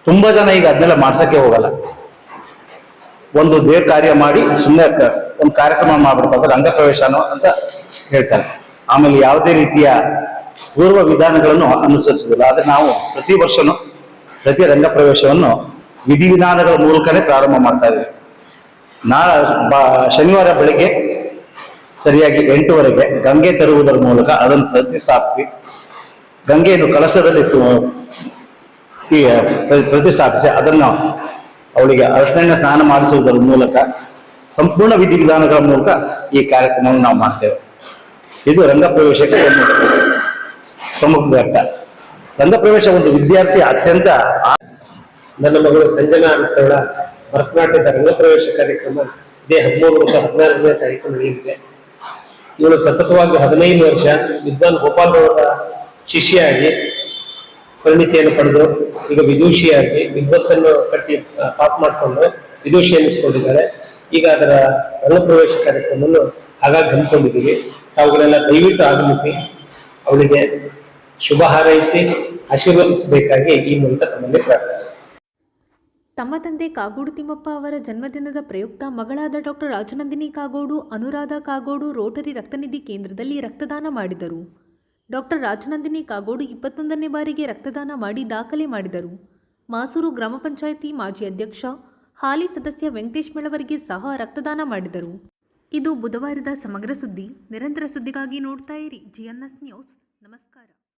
ತುಂಬಾ ಜನ ಈಗ ಅದನ್ನೆಲ್ಲ ಮಾಡ್ಸಕ್ಕೆ ಹೋಗಲ್ಲ. ಒಂದು ದೇವ್ರ ಕಾರ್ಯ ಮಾಡಿ ಸುಮ್ಮನೆ ಒಂದು ಕಾರ್ಯಕ್ರಮ ಮಾಡ್ಬಿಡ್ತಾರೆ, ರಂಗಪ್ರವೇಶ ಅಂತ ಹೇಳ್ತಾರೆ. ಆಮೇಲೆ ಯಾವುದೇ ರೀತಿಯ ಪೂರ್ವ ವಿಧಾನಗಳನ್ನು ಅನುಸರಿಸಿದಿಲ್ಲ. ಆದ್ರೆ ನಾವು ಪ್ರತಿ ವರ್ಷನೂ ಪ್ರತಿ ರಂಗಪ್ರವೇಶವನ್ನು ವಿಧಿವಿಧಾನಗಳ ಮೂಲಕನೇ ಪ್ರಾರಂಭ ಮಾಡ್ತಾ ಇದ್ದೀವಿ. ಶನಿವಾರ ಬೆಳಿಗ್ಗೆ ಸರಿಯಾಗಿ 8:00 ಗಂಗೆ ತರುವುದರ ಮೂಲಕ ಅದನ್ನು ಪ್ರತಿಷ್ಠಾಪಿಸಿ, ಗಂಗೆಯನ್ನು ಕಲಶದಲ್ಲಿ ಪ್ರತಿಷ್ಠಾಪಿಸಿ ಅದನ್ನು ಅವಳಿಗೆ ಅರ್ಚನೆ ಸ್ನಾನ ಮಾಡಿಸುವುದರ ಮೂಲಕ ಸಂಪೂರ್ಣ ವಿಧಿವಿಧಾನಗಳ ಮೂಲಕ ಈ ಕಾರ್ಯಕ್ರಮವನ್ನು ನಾವು ಮಾಡ್ತೇವೆ. ಇದು ರಂಗಪ್ರವೇಶಕ್ಕೆ ಒಂದು ಪ್ರಮುಖ ಘಟ್ಟ. ರಂಗಪ್ರವೇಶ ಒಂದು ವಿದ್ಯಾರ್ಥಿ ಅತ್ಯಂತ ನನ್ನ ಮಗಳು ಸಂಜನಾ ಅರಸವಳ ಭರತನಾಟ್ಯದ ರಂಗಪ್ರವೇಶ ಕಾರ್ಯಕ್ರಮ ಇದೇ 13 ಮತ್ತು 14ನೇ ತಾರೀಕು ನಡೆಯಲಿದೆ. ಇವಳು ಸತತವಾಗಿ 15 ವರ್ಷ ವಿದ್ವಾನ್ ಗೋಪಾಲ್ ಅವರ ಶಿಷ್ಯಾಗಿ ಪರಿಣಿತಿಯನ್ನು ಪಡೆದು ಈಗ ವಿದೂಷಿಯಾಗಿ ವಿದ್ವತ್ತನ್ನು ಕಟ್ಟಿ ಪಾಸ್ ಮಾಡಿಕೊಂಡು ವಿದೂಷಿ ಎನ್ನಿಸಿಕೊಂಡಿದ್ದಾರೆ. ಈಗ ಅದರ ರಂಗಪ್ರವೇಶ ಕಾರ್ಯಕ್ರಮವನ್ನು ಹಾಗಾಗಿ ಹಮ್ಮಿಕೊಂಡಿದ್ದೀವಿ. ತಾವುಗಳೆಲ್ಲ ದಯವಿಟ್ಟು ಆಗಮಿಸಿ ಅವಳಿಗೆ ಶುಭ ಹಾರೈಸಿ ಆಶೀರ್ವದಿಸಬೇಕಾಗಿ ಈ ಮೂಲಕ ತಮ್ಮಲ್ಲಿ ಪ್ರಾರ್ಥನೆ. ತಮ್ಮ ತಂದೆ ಕಾಗೋಡು ತಿಮ್ಮಪ್ಪ ಅವರ ಜನ್ಮದಿನದ ಪ್ರಯುಕ್ತ ಮಗಳಾದ ಡಾಕ್ಟರ್ ರಾಜನಂದಿನಿ ಕಾಗೋಡು, ಅನುರಾಧ ಕಾಗೋಡು ರೋಟರಿ ರಕ್ತನಿಧಿ ಕೇಂದ್ರದಲ್ಲಿ ರಕ್ತದಾನ ಮಾಡಿದರು. ಡಾಕ್ಟರ್ ರಾಜನಂದಿನಿ ಕಾಗೋಡು 21ನೇ ಬಾರಿಗೆ ರಕ್ತದಾನ ಮಾಡಿ ದಾಖಲೆ ಮಾಡಿದರು. ಮಾಸೂರು ಗ್ರಾಮ ಪಂಚಾಯಿತಿ ಮಾಜಿ ಅಧ್ಯಕ್ಷ, ಹಾಲಿ ಸದಸ್ಯ ವೆಂಕಟೇಶ್ ಮೆಳವರಿಗೆ ಸಹ ರಕ್ತದಾನ ಮಾಡಿದರು. ಇದು ಬುಧವಾರದ ಸಮಗ್ರ ಸುದ್ದಿ. ನಿರಂತರ ಸುದ್ದಿಗಾಗಿ ನೋಡ್ತಾ ಇರಿ GNS ನ್ಯೂಸ್. ನಮಸ್ಕಾರ.